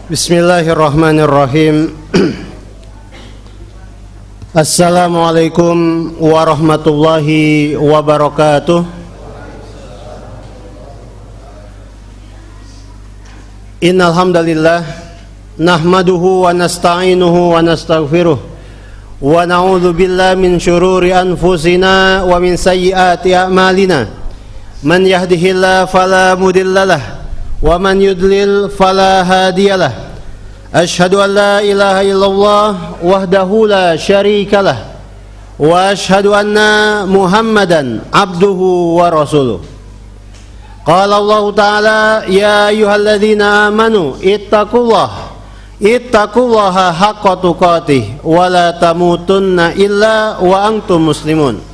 Bismillahirrahmanirrahim. Assalamualaikum warahmatullahi wabarakatuh. Innal hamdalillah nahmaduhu wa nasta'inuhu wa nastaghfiruh wa na'udzu billahi min syururi anfusina wa min sayyiati a'malina. Man yahdihillahu fala mudhillalah wa man yudlil fala hadiyalah. Asyhadu an la ilaha illallah wahdahu la syarikalah wa asyhadu anna Muhammadan abduhu wa rasuluh. Qala Allah Ta'ala ya ayyuhalladzina amanu ittaqullaha haqqa tuqatih wa la tamutunna illa wa antum muslimun.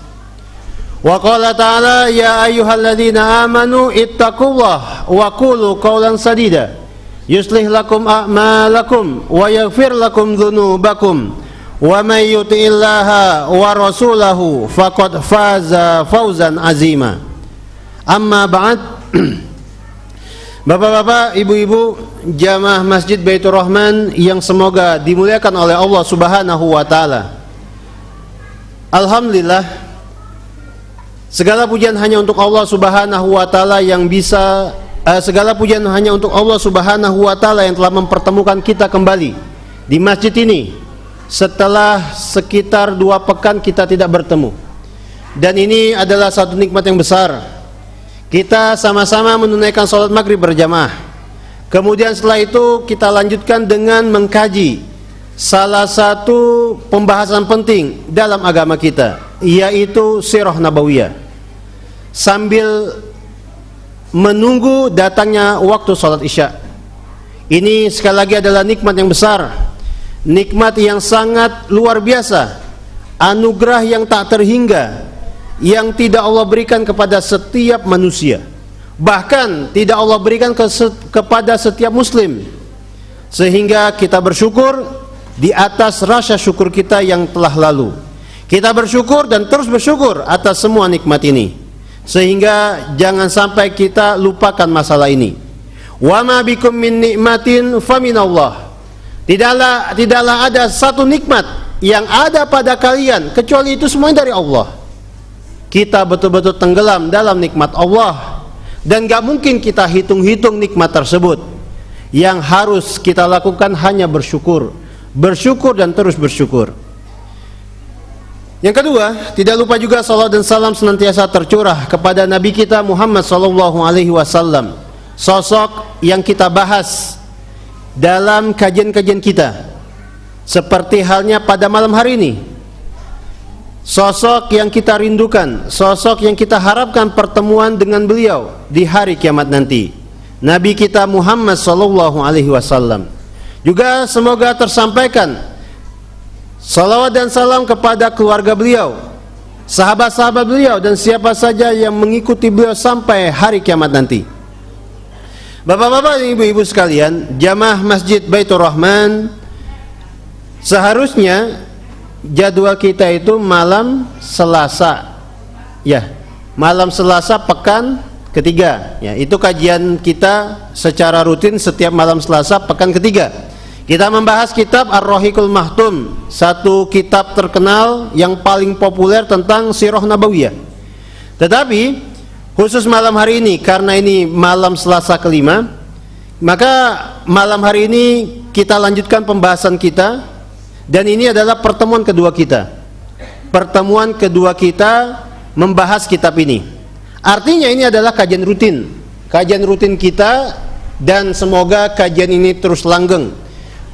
Wa qala ta'ala ya ayyuhalladzina amanu ittaqullaha wa qulu qawlan sadida yuslih lakum a'malakum wa yaghfir lakum dhunubakum wa may yuti'illaha wa rasulahu faqad faza fawzan azima. Amma ba'd. Bapak-bapak, ibu-ibu, jamaah Masjid Baitur Rahman yang semoga dimuliakan oleh Allah Subhanahu wa taala. Alhamdulillah, segala pujian hanya untuk Allah Subhanahu wa taala yang bisa segala pujian hanya untuk Allah Subhanahu wa taala yang telah mempertemukan kita kembali di masjid ini setelah sekitar 2 pekan kita tidak bertemu. Dan ini adalah satu nikmat yang besar. Kita sama-sama menunaikan salat maghrib berjamaah. Kemudian setelah itu kita lanjutkan dengan mengkaji salah satu pembahasan penting dalam agama kita, yaitu Sirah Nabawiyah, sambil menunggu datangnya waktu salat Isya. Ini sekali lagi adalah nikmat yang besar, nikmat yang sangat luar biasa, anugerah yang tak terhingga, yang tidak Allah berikan kepada setiap manusia, bahkan tidak Allah berikan kepada setiap muslim. Sehingga kita bersyukur di atas rasa syukur kita yang telah lalu. Kita bersyukur dan terus bersyukur atas semua nikmat ini, sehingga jangan sampai kita lupakan masalah ini. Wa ma bikum min nikmatin faminallah. Tidaklah ada satu nikmat yang ada pada kalian kecuali itu semuanya dari Allah. Kita betul-betul tenggelam dalam nikmat Allah dan gak mungkin kita hitung-hitung nikmat tersebut. Yang harus kita lakukan hanya bersyukur, bersyukur dan terus bersyukur. Yang kedua, tidak lupa juga salawat dan salam senantiasa tercurah kepada Nabi kita Muhammad SAW, sosok yang kita bahas dalam kajian-kajian kita, seperti halnya pada malam hari ini. Sosok yang kita rindukan, sosok yang kita harapkan pertemuan dengan beliau di hari kiamat nanti, Nabi kita Muhammad SAW. Juga semoga tersampaikan salawat dan salam kepada keluarga beliau, sahabat-sahabat beliau, dan siapa saja yang mengikuti beliau sampai hari kiamat nanti. Bapak-bapak dan ibu-ibu sekalian, jamaah Masjid Baitur Rahman, seharusnya jadwal kita itu malam Selasa, ya, malam Selasa pekan ketiga, ya, itu kajian kita secara rutin setiap malam Selasa pekan ketiga. Kita membahas kitab Ar-Rahiqul Mahtum, satu kitab terkenal yang paling populer tentang Sirah Nabawiyah. Tetapi khusus malam hari ini, karena ini malam Selasa kelima, maka malam hari ini kita lanjutkan pembahasan kita. Dan ini adalah pertemuan kedua kita. Pertemuan kedua kita membahas kitab ini. Artinya ini adalah kajian rutin. Kajian rutin kita, dan semoga kajian ini terus langgeng,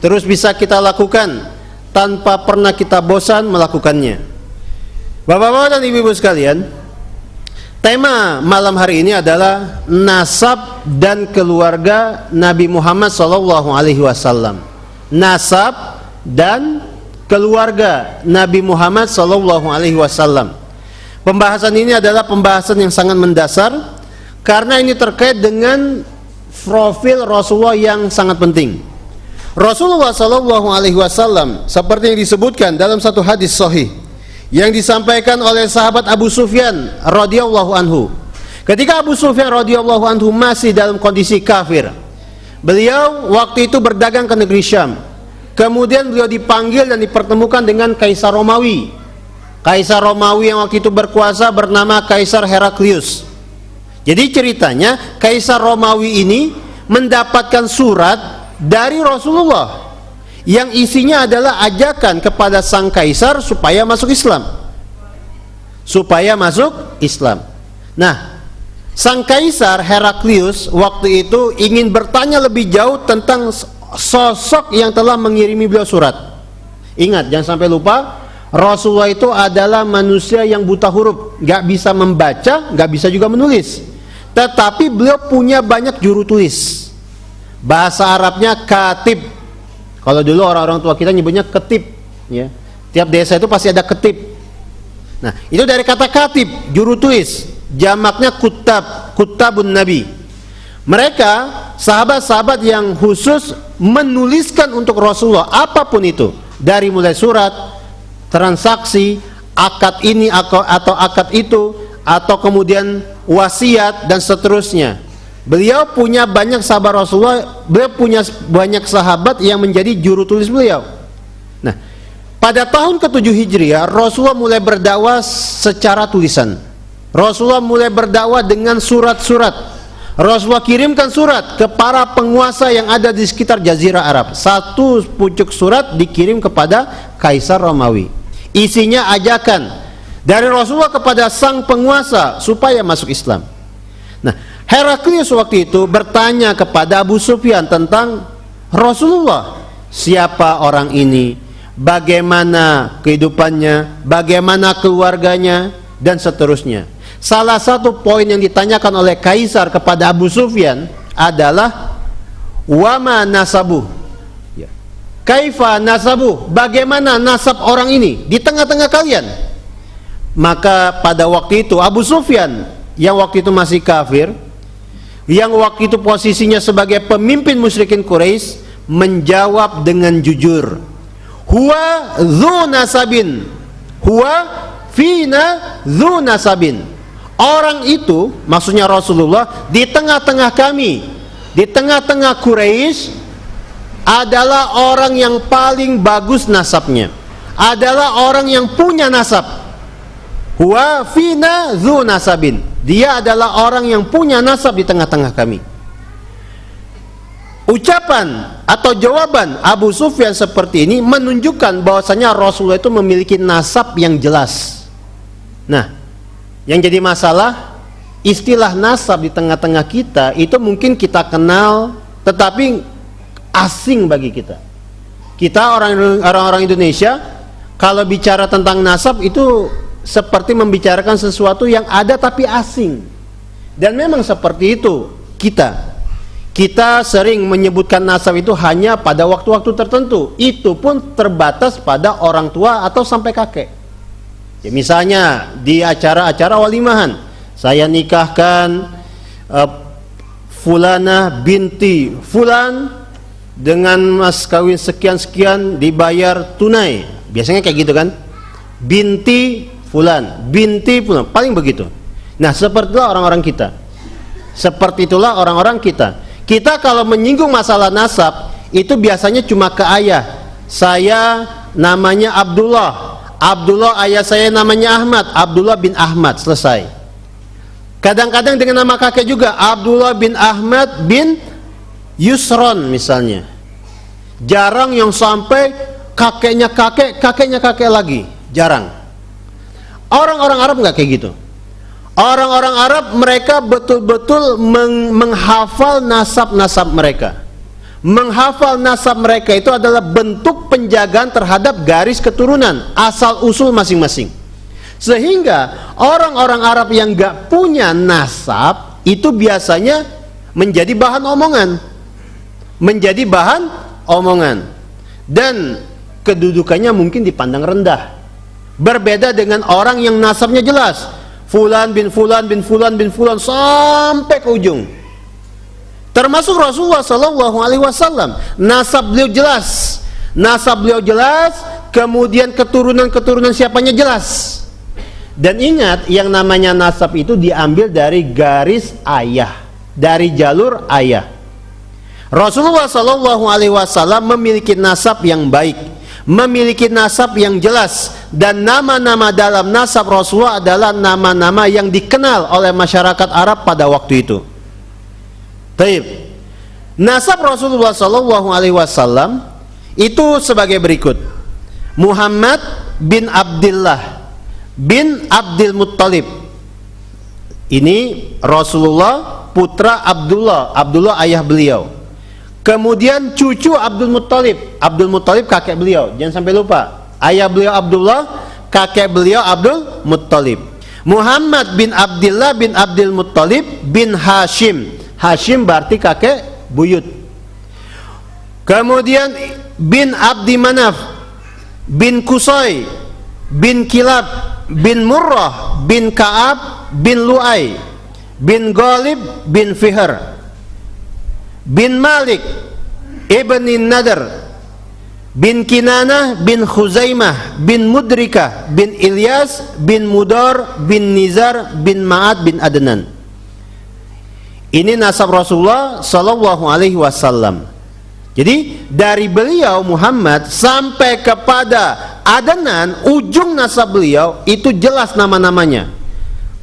terus bisa kita lakukan tanpa pernah kita bosan melakukannya. Bapak-bapak dan ibu-ibu sekalian, tema malam hari ini adalah nasab dan keluarga Nabi Muhammad SAW. Nasab dan keluarga Nabi Muhammad SAW. Pembahasan ini adalah pembahasan yang sangat mendasar, karena ini terkait dengan profil Rasulullah yang sangat penting. Rasulullah SAW seperti yang disebutkan dalam satu hadis sahih yang disampaikan oleh sahabat Abu Sufyan radhiyallahu anhu. Ketika Abu Sufyan radhiyallahu anhu masih dalam kondisi kafir, Beliau waktu itu berdagang ke negeri Syam. Kemudian beliau dipanggil dan dipertemukan dengan Kaisar Romawi. Kaisar Romawi yang waktu itu berkuasa bernama Kaisar Heraklius. Jadi ceritanya Kaisar Romawi ini mendapatkan surat dari Rasulullah yang isinya adalah ajakan kepada sang kaisar supaya masuk Islam. Supaya masuk Islam. Nah, sang kaisar Heraklius waktu itu ingin bertanya lebih jauh tentang sosok yang telah mengirimi beliau surat. Ingat, jangan sampai lupa, Rasulullah itu adalah manusia yang buta huruf, gak bisa membaca, gak bisa juga menulis. Tetapi beliau punya banyak juru tulis. Bahasa Arabnya katib. Kalau dulu orang-orang tua kita nyebutnya ketib, ya. Tiap desa itu pasti ada ketib. Nah, itu dari kata katib, juru tulis. Jamaknya kutab, kutabun nabi. Mereka sahabat-sahabat yang khusus menuliskan untuk Rasulullah apapun itu, dari mulai surat, transaksi, akad ini atau akad itu, atau kemudian wasiat dan seterusnya. Beliau punya banyak sahabat Rasulullah, beliau punya banyak sahabat yang menjadi juru tulis beliau. Nah, pada tahun ke-7 Hijriah, Rasulullah mulai berdakwah secara tulisan. Rasulullah mulai berdakwah dengan surat-surat. Rasulullah kirimkan surat ke para penguasa yang ada di sekitar Jazirah Arab. Satu pucuk surat dikirim kepada Kaisar Romawi. Isinya ajakan dari Rasulullah kepada sang penguasa supaya masuk Islam. Nah, Heraklius waktu itu bertanya kepada Abu Sufyan tentang Rasulullah. Siapa orang ini? Bagaimana kehidupannya? Bagaimana keluarganya? Dan seterusnya. Salah satu poin yang ditanyakan oleh Kaisar kepada Abu Sufyan adalah wama nasabu. Kaifa nasabu? Bagaimana nasab orang ini di tengah-tengah kalian? Maka pada waktu itu Abu Sufyan yang waktu itu masih kafir, yang waktu itu posisinya sebagai pemimpin musyrikin Quraisy, menjawab dengan jujur, huwa dzu nasabin, huwa fina dzu nasabin. Orang itu, maksudnya Rasulullah, di tengah-tengah kami, di tengah-tengah Quraisy, adalah orang yang paling bagus nasabnya, adalah orang yang punya nasab. Huwa fina dzu nasabin. Dia adalah orang yang punya nasab di tengah-tengah kami. Ucapan atau jawaban Abu Sufyan seperti ini menunjukkan bahwasanya Rasulullah itu memiliki nasab yang jelas. Nah, yang jadi masalah, istilah nasab di tengah-tengah kita itu mungkin kita kenal, tetapi asing bagi kita. Kita orang-orang Indonesia kalau bicara tentang nasab itu seperti membicarakan sesuatu yang ada tapi asing. Dan memang seperti itu kita sering menyebutkan nasab itu hanya pada waktu-waktu tertentu. Itu pun terbatas pada orang tua atau sampai kakek. Ya, misalnya di acara-acara walimahan, saya nikahkan fulana binti fulan dengan mas kawin sekian-sekian dibayar tunai. Biasanya kayak gitu kan, binti fulan, binti fulan, paling begitu. Nah, seperti itulah orang-orang kita. Seperti itulah orang-orang kita. Kita kalau menyinggung masalah nasab itu biasanya cuma ke ayah. Saya namanya Abdullah. Abdullah ayah saya namanya Ahmad. Abdullah bin Ahmad, selesai. Kadang-kadang dengan nama kakek juga, Abdullah bin Ahmad bin Yusron misalnya. Jarang yang sampai kakeknya kakek, kakeknya kakek lagi. Jarang. Orang-orang Arab nggak kayak gitu. Orang-orang Arab mereka betul-betul menghafal nasab-nasab mereka. Menghafal nasab mereka itu adalah bentuk penjagaan terhadap garis keturunan, asal usul masing-masing. Sehingga orang-orang Arab yang nggak punya nasab itu biasanya menjadi bahan omongan. Menjadi bahan omongan. Dan kedudukannya mungkin dipandang rendah. Berbeda dengan orang yang nasabnya jelas, fulan bin fulan bin fulan bin fulan sampai ke ujung. Termasuk Rasulullah SAW, nasab beliau jelas, nasab beliau jelas, kemudian keturunan-keturunan siapanya jelas. Dan ingat, yang namanya nasab itu diambil dari garis ayah, dari jalur ayah. Rasulullah Shallallahu Alaihi Wasallam memiliki nasab yang baik, memiliki nasab yang jelas, dan nama-nama dalam nasab Rasulullah adalah nama-nama yang dikenal oleh masyarakat Arab pada waktu itu. Taib. Nasab Rasulullah Shallallahu Alaihi Wasallam itu sebagai berikut: Muhammad bin Abdullah bin Abdul Muttalib. Ini Rasulullah putra Abdullah, Abdullah ayah beliau. Kemudian cucu Abdul Muttalib kakek beliau. Jangan sampai lupa, ayah beliau Abdullah, kakek beliau Abdul Muttalib. Muhammad bin Abdullah bin Abdul Muttalib bin Hashim. Hashim berarti kakek buyut. Kemudian bin Abdi Manaf bin Qusay bin Kilab bin Murrah bin Ka'ab bin Lu'ay bin Ghalib bin Fihr bin Malik ibn Nadar bin Kinanah bin Khuzaimah bin Mudrikah bin Ilyas bin Mudar bin Nizar bin Ma'ad bin Adnan. Ini nasab Rasulullah Sallallahu Alaihi Wasallam. Jadi dari beliau Muhammad sampai kepada Adnan, ujung nasab beliau itu jelas nama-namanya.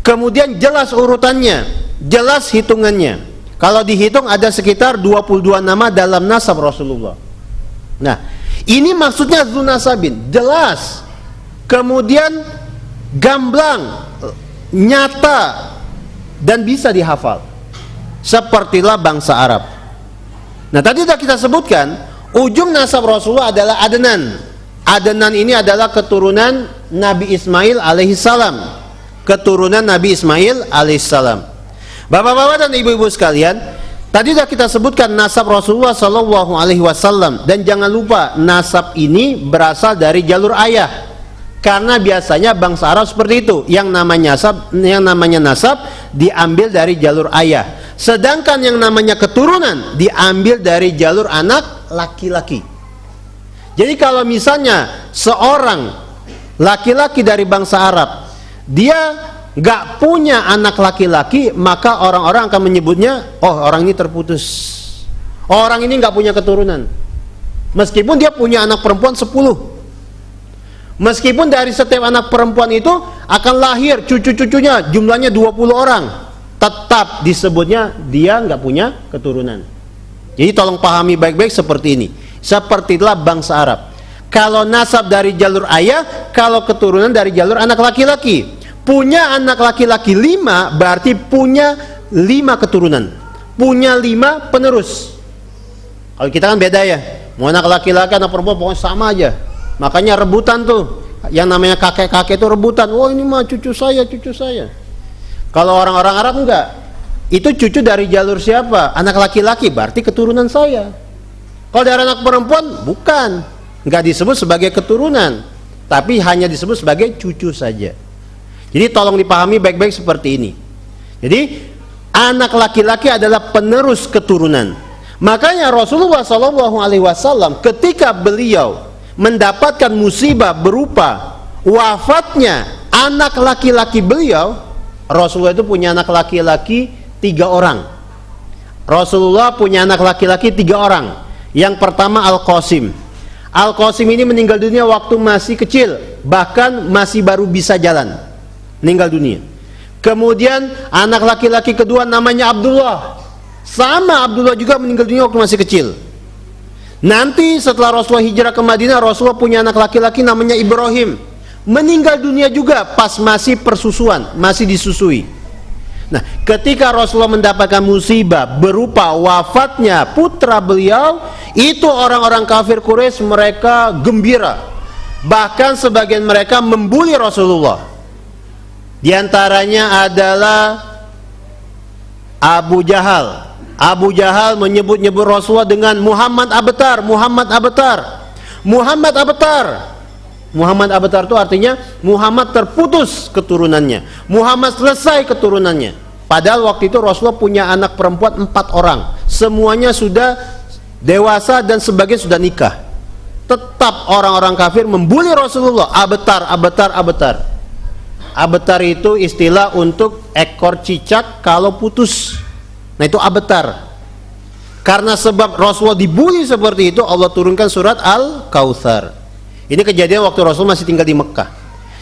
Kemudian jelas urutannya, jelas hitungannya. Kalau dihitung ada sekitar 22 nama dalam nasab Rasulullah. Nah, ini maksudnya dzunasabin, jelas. Kemudian gamblang, nyata, dan bisa dihafal. Sepertilah bangsa Arab. Nah, tadi sudah kita sebutkan, ujung nasab Rasulullah adalah Adnan. Adnan ini adalah keturunan Nabi Ismail alaihissalam. Keturunan Nabi Ismail alaihissalam. Bapak-bapak dan ibu-ibu sekalian, tadi sudah kita sebutkan nasab Rasulullah Sallallahu Alaihi Wasallam, dan jangan lupa nasab ini berasal dari jalur ayah, karena biasanya bangsa Arab seperti itu, yang namanya nasab diambil dari jalur ayah, sedangkan yang namanya keturunan diambil dari jalur anak laki-laki. Jadi kalau misalnya seorang laki-laki dari bangsa Arab dia gak punya anak laki-laki, maka orang-orang akan menyebutnya, oh orang ini terputus, orang ini gak punya keturunan, meskipun dia punya anak perempuan 10. Meskipun dari setiap anak perempuan itu akan lahir cucu-cucunya jumlahnya 20 orang, tetap disebutnya dia gak punya keturunan. Jadi tolong pahami baik-baik seperti ini. Sepertilah bangsa Arab, kalau nasab dari jalur ayah, kalau keturunan dari jalur anak laki-laki. Punya anak laki-laki 5 berarti punya 5 keturunan, punya 5 penerus. Kalau kita kan beda ya, mau anak laki-laki anak perempuan pokoknya sama aja. Makanya rebutan tuh, yang namanya kakek-kakek itu rebutan. Oh ini mah cucu saya, cucu saya. Kalau orang-orang Arab enggak, itu cucu dari jalur siapa? Anak laki-laki berarti keturunan saya. Kalau dari anak perempuan bukan, enggak disebut sebagai keturunan, tapi hanya disebut sebagai cucu saja. Jadi tolong dipahami baik-baik seperti ini. Jadi anak laki-laki adalah penerus keturunan. Makanya Rasulullah SAW ketika beliau mendapatkan musibah berupa wafatnya anak laki-laki beliau, Rasulullah itu punya anak laki-laki 3 orang. Rasulullah punya anak laki-laki 3 orang. Yang pertama Al-Qasim. Al-Qasim ini meninggal dunia waktu masih kecil, bahkan masih baru bisa jalan, meninggal dunia. Kemudian anak laki-laki kedua namanya Abdullah, sama Abdullah juga meninggal dunia waktu masih kecil. Nanti setelah Rasulullah hijrah ke Madinah, Rasulullah punya anak laki-laki namanya Ibrahim, meninggal dunia juga pas masih persusuan, masih disusui. Nah, ketika Rasulullah mendapatkan musibah berupa wafatnya putra beliau, itu orang-orang kafir Quraisy mereka gembira, bahkan sebagian mereka membuli Rasulullah. Di antaranya adalah Abu Jahal. Abu Jahal menyebut-nyebut Rasulullah dengan Muhammad Abtar, Muhammad Abtar, Muhammad Abtar. Muhammad Abtar itu artinya Muhammad terputus keturunannya, Muhammad selesai keturunannya. Padahal waktu itu Rasulullah punya anak perempuan 4 orang, semuanya sudah dewasa dan sebagian sudah nikah. Tetap orang-orang kafir membuli Rasulullah. Abtar, Abtar, Abtar. Abtar itu istilah untuk ekor cicak kalau putus. Nah itu abtar. Karena sebab Rasulullah dibully seperti itu, Allah turunkan surat Al-Kautsar. Ini kejadian waktu Rasul masih tinggal di Mekah.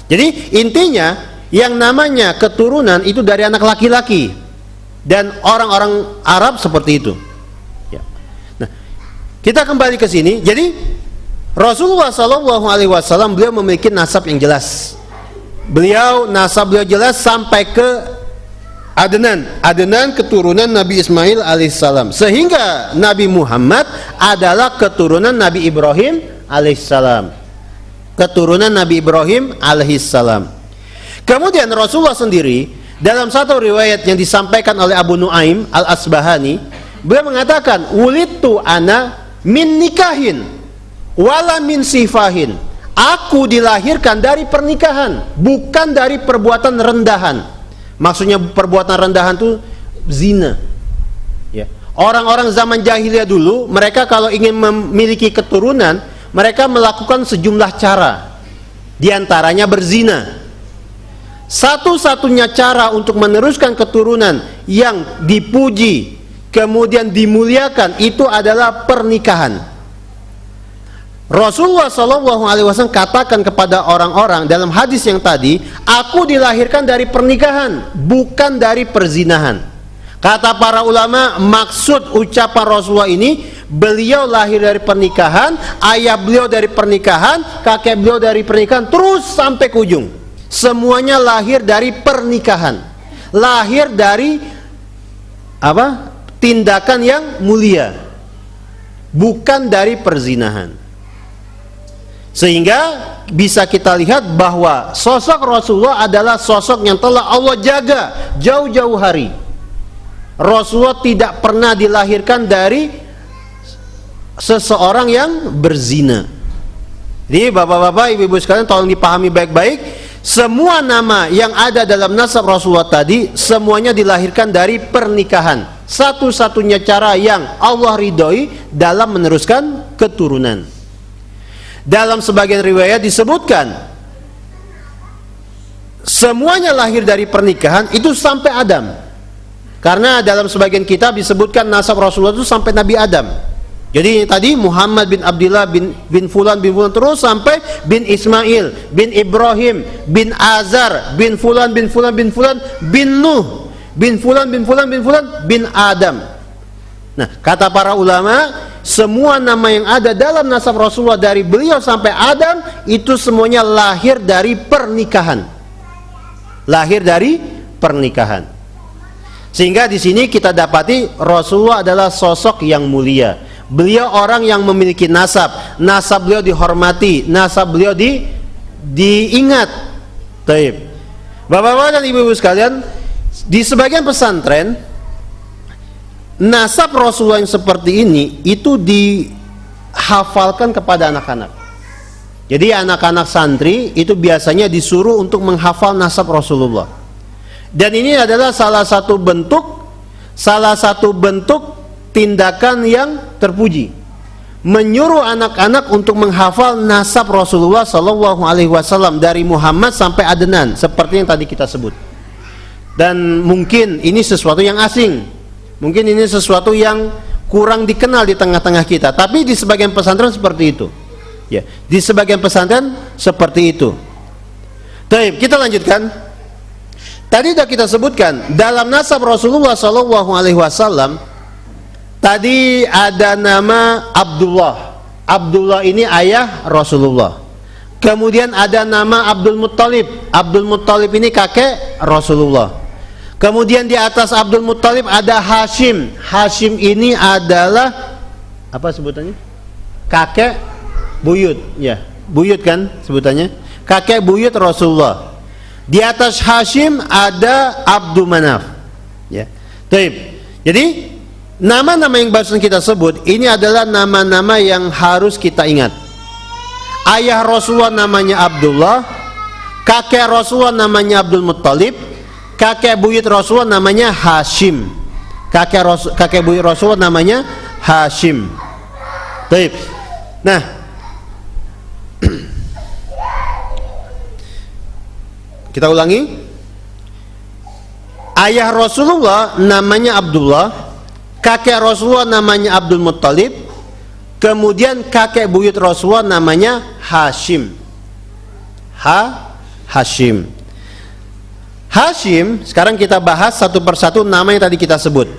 Jadi intinya yang namanya keturunan itu dari anak laki-laki, dan orang-orang Arab seperti itu. Ya. Nah, kita kembali ke sini. Jadi Rasulullah SAW beliau memiliki nasab yang jelas. Nasab beliau jelas sampai ke Adnan keturunan Nabi Ismail alaihissalam, sehingga Nabi Muhammad adalah keturunan Nabi Ibrahim alaihissalam. Keturunan Nabi Ibrahim alaihissalam. Kemudian Rasulullah sendiri dalam satu riwayat yang disampaikan oleh Abu Nuaim Al-Asbahani, beliau mengatakan, "Wulidtu ana min nikahin wala min sifahin." Aku dilahirkan dari pernikahan, bukan dari perbuatan rendahan. Maksudnya perbuatan rendahan itu zina. Ya. Orang-orang zaman jahiliyah dulu, mereka kalau ingin memiliki keturunan, mereka melakukan sejumlah cara. Di antaranya berzina. Satu-satunya cara untuk meneruskan keturunan yang dipuji, kemudian dimuliakan, itu adalah pernikahan. Rasulullah SAW katakan kepada orang-orang dalam hadis yang tadi, aku dilahirkan dari pernikahan, bukan dari perzinahan. Kata para ulama, maksud ucapan Rasulullah ini, beliau lahir dari pernikahan, ayah beliau dari pernikahan, kakek beliau dari pernikahan, terus sampai ke ujung. Semuanya lahir dari pernikahan, lahir dari apa? Tindakan yang mulia, bukan dari perzinahan. Sehingga bisa kita lihat bahwa sosok Rasulullah adalah sosok yang telah Allah jaga jauh-jauh hari. Rasulullah tidak pernah dilahirkan dari seseorang yang berzina. Jadi bapak-bapak, ibu-ibu sekalian, tolong dipahami baik-baik. Semua nama yang ada dalam nasab Rasulullah tadi, semuanya dilahirkan dari pernikahan. Satu-satunya cara yang Allah ridhoi dalam meneruskan keturunan. Dalam sebagian riwayat disebutkan semuanya lahir dari pernikahan itu sampai Adam. Karena dalam sebagian kitab disebutkan nasab Rasulullah itu sampai Nabi Adam. Jadi tadi Muhammad bin Abdullah bin Fulan terus sampai bin Ismail, bin Ibrahim, bin Azar, bin Fulan bin Nuh, bin Fulan bin Adam. Nah, kata para ulama, semua nama yang ada dalam nasab Rasulullah dari beliau sampai Adam itu semuanya lahir dari pernikahan. Lahir dari pernikahan. Sehingga di sini kita dapati Rasulullah adalah sosok yang mulia. Beliau orang yang memiliki nasab. Nasab beliau dihormati, nasab beliau diingat. Baik. Bapak-bapak dan ibu-ibu sekalian, di sebagian pesantren nasab Rasulullah yang seperti ini itu dihafalkan kepada anak-anak. Jadi anak-anak santri itu biasanya disuruh untuk menghafal nasab Rasulullah. Dan ini adalah salah satu bentuk tindakan yang terpuji, menyuruh anak-anak untuk menghafal nasab Rasulullah SAW dari Muhammad sampai Adnan, seperti yang tadi kita sebut. Dan mungkin ini sesuatu yang asing, mungkin ini sesuatu yang kurang dikenal di tengah-tengah kita, tapi di sebagian pesantren seperti itu. Ya, di sebagian pesantren seperti itu. Baik, kita lanjutkan. Tadi sudah kita sebutkan dalam nasab Rasulullah SAW. Tadi ada nama Abdullah. Abdullah ini ayah Rasulullah. Kemudian ada nama Abdul Muttalib. Abdul Muttalib ini kakek Rasulullah. Kemudian di atas Abdul Muttalib ada Hashim. Hashim ini adalah apa sebutannya? Kakek buyut, ya, buyut kan sebutannya. Kakek buyut Rasulullah. Di atas Hashim ada Abdul Manaf. Ya. Jadi nama-nama yang barusan kita sebut ini adalah nama-nama yang harus kita ingat. Ayah Rasulullah namanya Abdullah, kakek Rasulullah namanya Abdul Muttalib, kakek buyut Rasulullah namanya Hashim. Kakek buyut Rasulullah namanya Hashim. Baik. Nah, kita ulangi. Ayah Rasulullah namanya Abdullah, kakek Rasulullah namanya Abdul Muttalib, kemudian kakek buyut Rasulullah namanya Hashim. Hashim. Hashim, sekarang kita bahas satu persatu nama yang tadi kita sebut.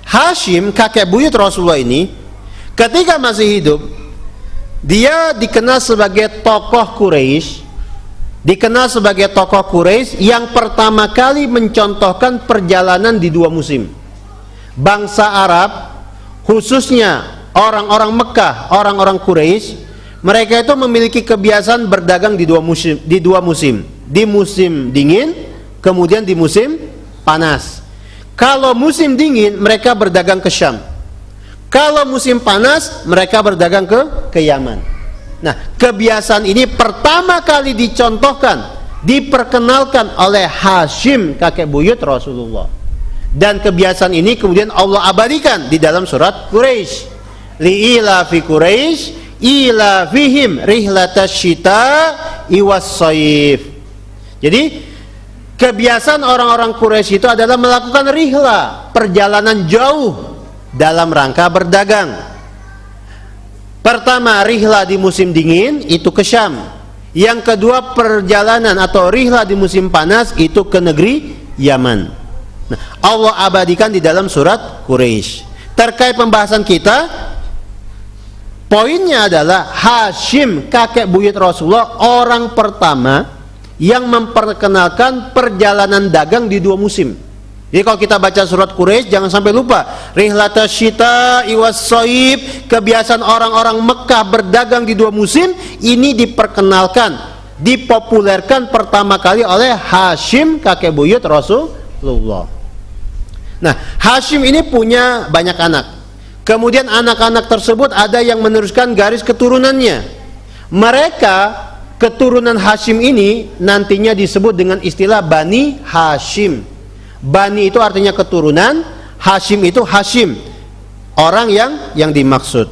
Hashim, kakek buyut Rasulullah ini, ketika masih hidup, dia dikenal sebagai tokoh Quraisy. Dikenal sebagai tokoh Quraisy yang pertama kali mencontohkan perjalanan di dua musim. Bangsa Arab, khususnya orang-orang Mekah, orang-orang Quraisy, mereka itu memiliki kebiasaan berdagang di dua musim. Di musim dingin, kemudian di musim panas. Kalau musim dingin, mereka berdagang ke Syam. Kalau musim panas, mereka berdagang ke Yaman. Nah, kebiasaan ini pertama kali dicontohkan, diperkenalkan oleh Hashim, kakek buyut Rasulullah. Dan kebiasaan ini kemudian Allah abadikan di dalam surat Quraisy. Li'ilafi Quraisy ilafihim rihlatash syita'i was-shaif. Jadi kebiasaan orang-orang Quraisy itu adalah melakukan rihla, perjalanan jauh dalam rangka berdagang. Pertama, rihla di musim dingin itu ke Syam. Yang kedua, perjalanan atau rihla di musim panas itu ke negeri Yaman. Nah, Allah abadikan di dalam surat Quraisy. Terkait pembahasan kita, poinnya adalah Hashim, kakek buyut Rasulullah, orang pertama yang memperkenalkan perjalanan dagang di dua musim. Jadi kalau kita baca surat Quraisy, jangan sampai lupa rihlatash syita'i was-shaif, kebiasaan orang-orang Mekah berdagang di dua musim ini diperkenalkan, dipopulerkan pertama kali oleh Hashim, kakek buyut Rasulullah. Nah, Hashim ini punya banyak anak. Kemudian anak-anak tersebut ada yang meneruskan garis keturunannya. Mereka, keturunan Hashim ini nantinya disebut dengan istilah Bani Hashim. Bani itu artinya keturunan, Hashim itu Hashim, orang yang dimaksud.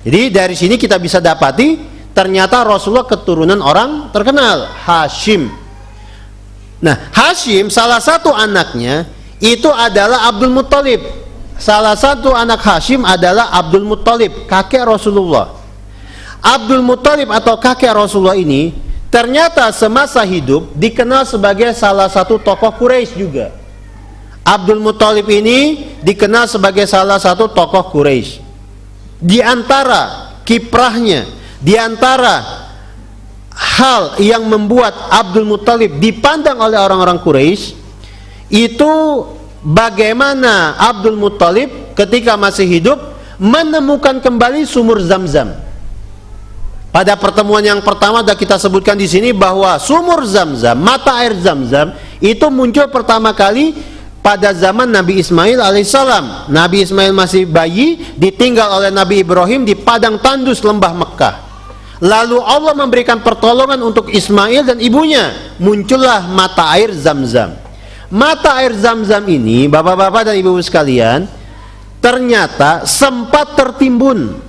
Jadi dari sini kita bisa dapati ternyata Rasulullah keturunan orang terkenal, Hashim. Nah, Hashim salah satu anaknya itu adalah Abdul Muttalib. Salah satu anak Hashim adalah Abdul Muttalib, kakek Rasulullah. Abdul Muttalib atau kakek Rasulullah ini ternyata semasa hidup dikenal sebagai salah satu tokoh Quraisy juga. Abdul Muttalib ini dikenal sebagai salah satu tokoh Quraisy. Di antara kiprahnya, di antara hal yang membuat Abdul Muttalib dipandang oleh orang-orang Quraisy itu bagaimana Abdul Muttalib ketika masih hidup menemukan kembali sumur Zam-Zam. Pada pertemuan yang pertama sudah kita sebutkan di sini bahwa sumur Zam-Zam, mata air Zam-Zam itu muncul pertama kali pada zaman Nabi Ismail alaihissalam. Nabi Ismail masih bayi, ditinggal oleh Nabi Ibrahim di padang tandus lembah Mekah. Lalu Allah memberikan pertolongan untuk Ismail dan ibunya, muncullah mata air Zam-Zam. Mata air Zam-Zam ini, bapak-bapak dan ibu-ibu sekalian, ternyata sempat tertimbun.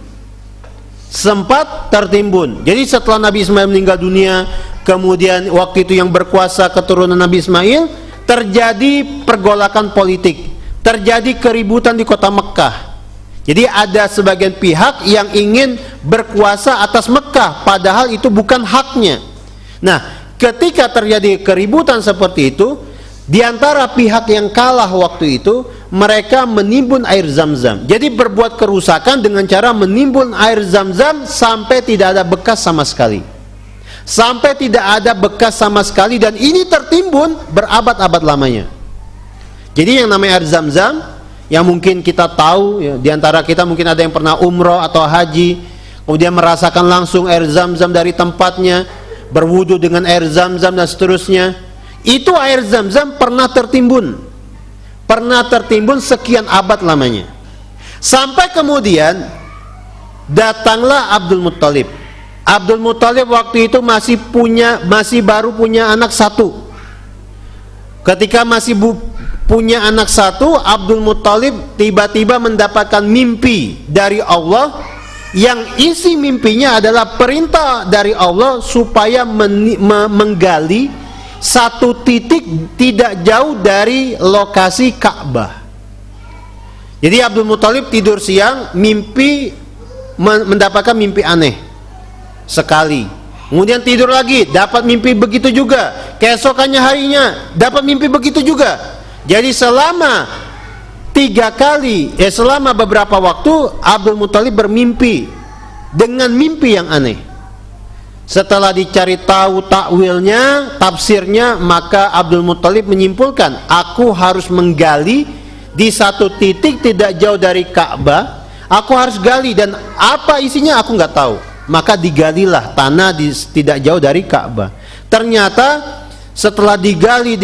Jadi setelah Nabi Ismail meninggal dunia, kemudian waktu itu yang berkuasa keturunan Nabi Ismail, terjadi pergolakan politik, terjadi keributan di kota Mekah. Jadi ada sebagian pihak yang ingin berkuasa atas Mekah, padahal itu bukan haknya. Nah, ketika terjadi keributan seperti itu, di antara pihak yang kalah waktu itu, mereka menimbun air Zam-Zam. Jadi berbuat kerusakan dengan cara menimbun air Zam-Zam sampai tidak ada bekas sama sekali. Sampai tidak ada bekas sama sekali, dan ini tertimbun berabad-abad lamanya. Jadi yang namanya air Zam-Zam, yang mungkin kita tahu, ya, di antara kita mungkin ada yang pernah umroh atau haji, kemudian merasakan langsung air Zam-Zam dari tempatnya, berwudu dengan air Zam-Zam dan seterusnya. Itu air Zam-Zam pernah tertimbun sekian abad lamanya, sampai kemudian datanglah Abdul Muttalib. Abdul Muttalib waktu itu masih baru punya anak satu. Ketika masih punya anak satu, Abdul Muttalib tiba-tiba mendapatkan mimpi dari Allah, yang isi mimpinya adalah perintah dari Allah supaya menggali satu titik tidak jauh dari lokasi Ka'bah. Jadi Abdul Muthalib tidur siang, mendapatkan mimpi aneh sekali. Kemudian tidur lagi, dapat mimpi begitu juga. Keesokannya harinya dapat mimpi begitu juga. Jadi selama 3 kali, selama beberapa waktu Abdul Muthalib bermimpi dengan mimpi yang aneh. Setelah dicari tahu takwilnya, tafsirnya, maka Abdul Muthalib menyimpulkan, aku harus menggali di satu titik tidak jauh dari Ka'bah. Aku harus gali, dan apa isinya aku nggak tahu. Maka digalilah tanah tidak jauh dari Ka'bah. Ternyata setelah digali,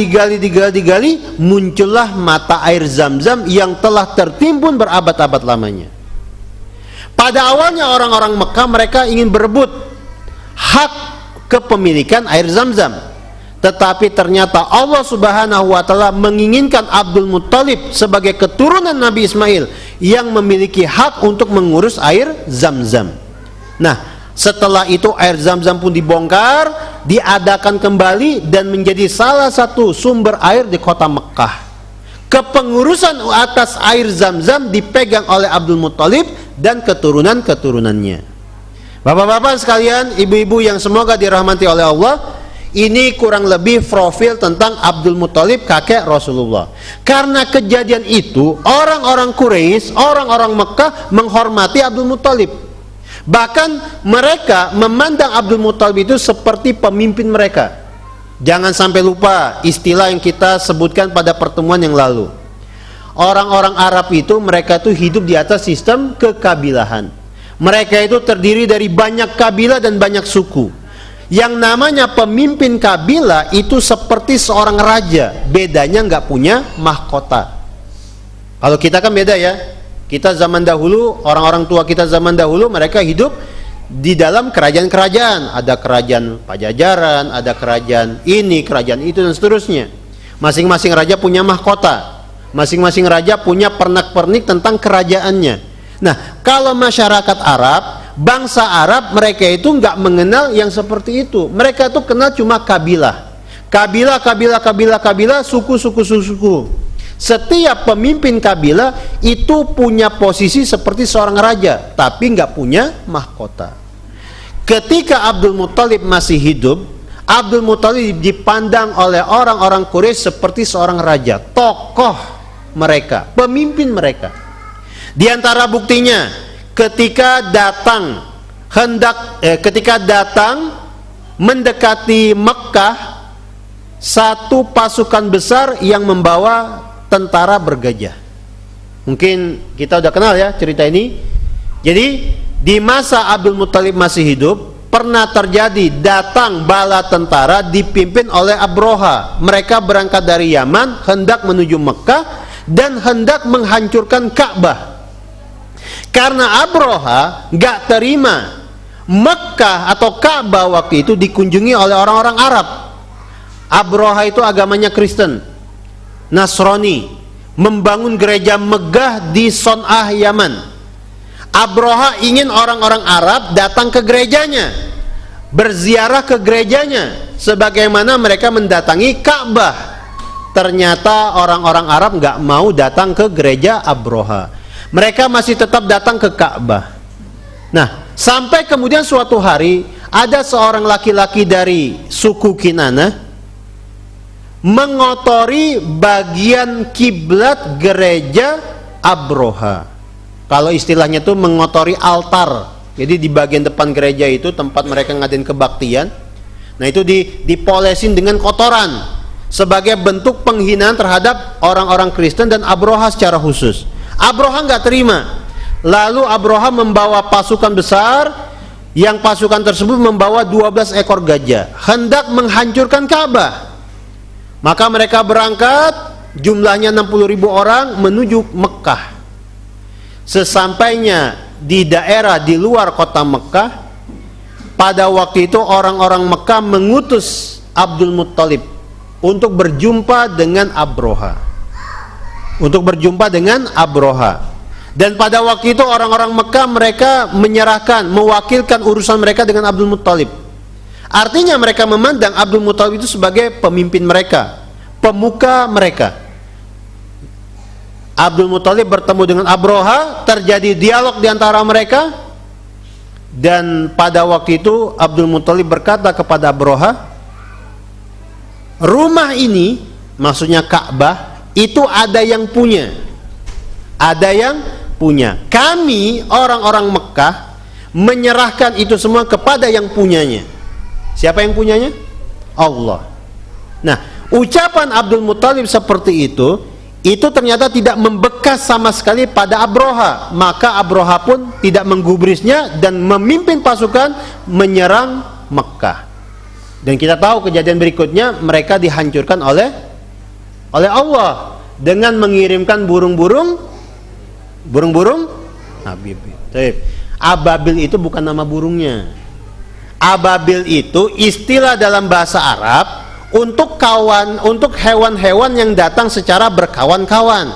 muncullah mata air Zam-Zam yang telah tertimbun berabad-abad lamanya. Pada awalnya orang-orang Mekah, mereka ingin berebut hak kepemilikan air Zam-Zam, tetapi ternyata Allah Subhanahu wa Ta'ala menginginkan Abdul Muthalib sebagai keturunan Nabi Ismail yang memiliki hak untuk mengurus air Zam-Zam. Nah, setelah itu air Zam-Zam pun dibongkar, diadakan kembali, dan menjadi salah satu sumber air di kota Mekah. Kepengurusan atas air Zam-Zam dipegang oleh Abdul Muthalib dan keturunan-keturunannya. Bapak-bapak sekalian, ibu-ibu yang semoga dirahmati oleh Allah, ini kurang lebih profil tentang Abdul Muthalib, kakek Rasulullah. Karena kejadian itu, orang-orang Quraisy, orang-orang Mekah menghormati Abdul Muthalib. Bahkan mereka memandang Abdul Muthalib itu seperti pemimpin mereka. Jangan sampai lupa istilah yang kita sebutkan pada pertemuan yang lalu. Orang-orang Arab itu, mereka itu hidup di atas sistem kekabilahan. Mereka itu terdiri dari banyak kabilah dan banyak suku. Yang namanya pemimpin kabilah itu seperti seorang raja, bedanya nggak punya mahkota. Kalau kita kan beda ya. Kita zaman dahulu, orang-orang tua kita zaman dahulu, mereka hidup di dalam kerajaan-kerajaan. Ada kerajaan Pajajaran, ada kerajaan ini, kerajaan itu, dan seterusnya. Masing-masing raja punya mahkota. Masing-masing raja punya pernak-pernik tentang kerajaannya. Nah, kalau masyarakat Arab, bangsa Arab, mereka itu nggak mengenal yang seperti itu. Mereka itu kenal cuma kabilah, suku. Setiap pemimpin kabilah itu punya posisi seperti seorang raja, tapi nggak punya mahkota. Ketika Abdul Muthalib masih hidup, Abdul Muthalib dipandang oleh orang-orang Quraisy seperti seorang raja, tokoh mereka, pemimpin mereka. Di antara buktinya, ketika datang mendekati Mekkah, satu pasukan besar yang membawa tentara bergajah. Mungkin kita udah kenal ya cerita ini. Jadi di masa Abdul Muthalib masih hidup, pernah terjadi datang bala tentara dipimpin oleh Abroha. Mereka berangkat dari Yaman, hendak menuju Mekkah dan hendak menghancurkan Ka'bah. Karena Abroha gak terima Mekkah atau Ka'bah waktu itu dikunjungi oleh orang-orang Arab. Abroha itu agamanya Kristen, Nasrani, membangun gereja megah di Son'ah, Yaman. Abroha ingin orang-orang Arab datang ke gerejanya, berziarah ke gerejanya, sebagaimana mereka mendatangi Ka'bah. Ternyata orang-orang Arab gak mau datang ke gereja Abroha. Mereka masih tetap datang ke Ka'bah. Nah, sampai kemudian suatu hari ada seorang laki-laki dari suku Kinanah mengotori bagian kiblat gereja Abroha. Kalau istilahnya itu mengotori altar. Jadi di bagian depan gereja itu tempat mereka ngadain kebaktian. Nah, itu dipolesin dengan kotoran sebagai bentuk penghinaan terhadap orang-orang Kristen dan Abroha secara khusus. Abroha nggak terima. Lalu Abroha membawa pasukan besar, yang pasukan tersebut membawa 12 ekor gajah, hendak menghancurkan Ka'bah. Maka mereka berangkat, jumlahnya 60.000 orang, menuju Mekkah. Sesampainya di daerah di luar kota Mekkah, pada waktu itu orang-orang Mekkah mengutus Abdul Muthalib untuk berjumpa dengan Abroha. Dan pada waktu itu orang-orang Mekkah, mereka menyerahkan, mewakilkan urusan mereka dengan Abdul Muthalib. Artinya mereka memandang Abdul Muthalib itu sebagai pemimpin mereka, pemuka mereka. Abdul Muthalib bertemu dengan Abroha, terjadi dialog di antara mereka, dan pada waktu itu Abdul Muthalib berkata kepada Abroha, rumah ini, maksudnya Ka'bah, itu ada yang punya, ada yang punya. Kami orang-orang Mekah menyerahkan itu semua kepada yang punyanya. Siapa yang punyanya? Allah. Nah, ucapan Abdul Muthalib seperti itu ternyata tidak membekas sama sekali pada Abroha. Maka Abroha pun tidak menggubrisnya dan memimpin pasukan menyerang Mekah. Dan kita tahu kejadian berikutnya, mereka dihancurkan oleh Allah dengan mengirimkan burung-burung ababil. Ababil itu bukan nama burungnya. Ababil itu istilah dalam bahasa Arab untuk hewan-hewan yang datang secara berkawan-kawan.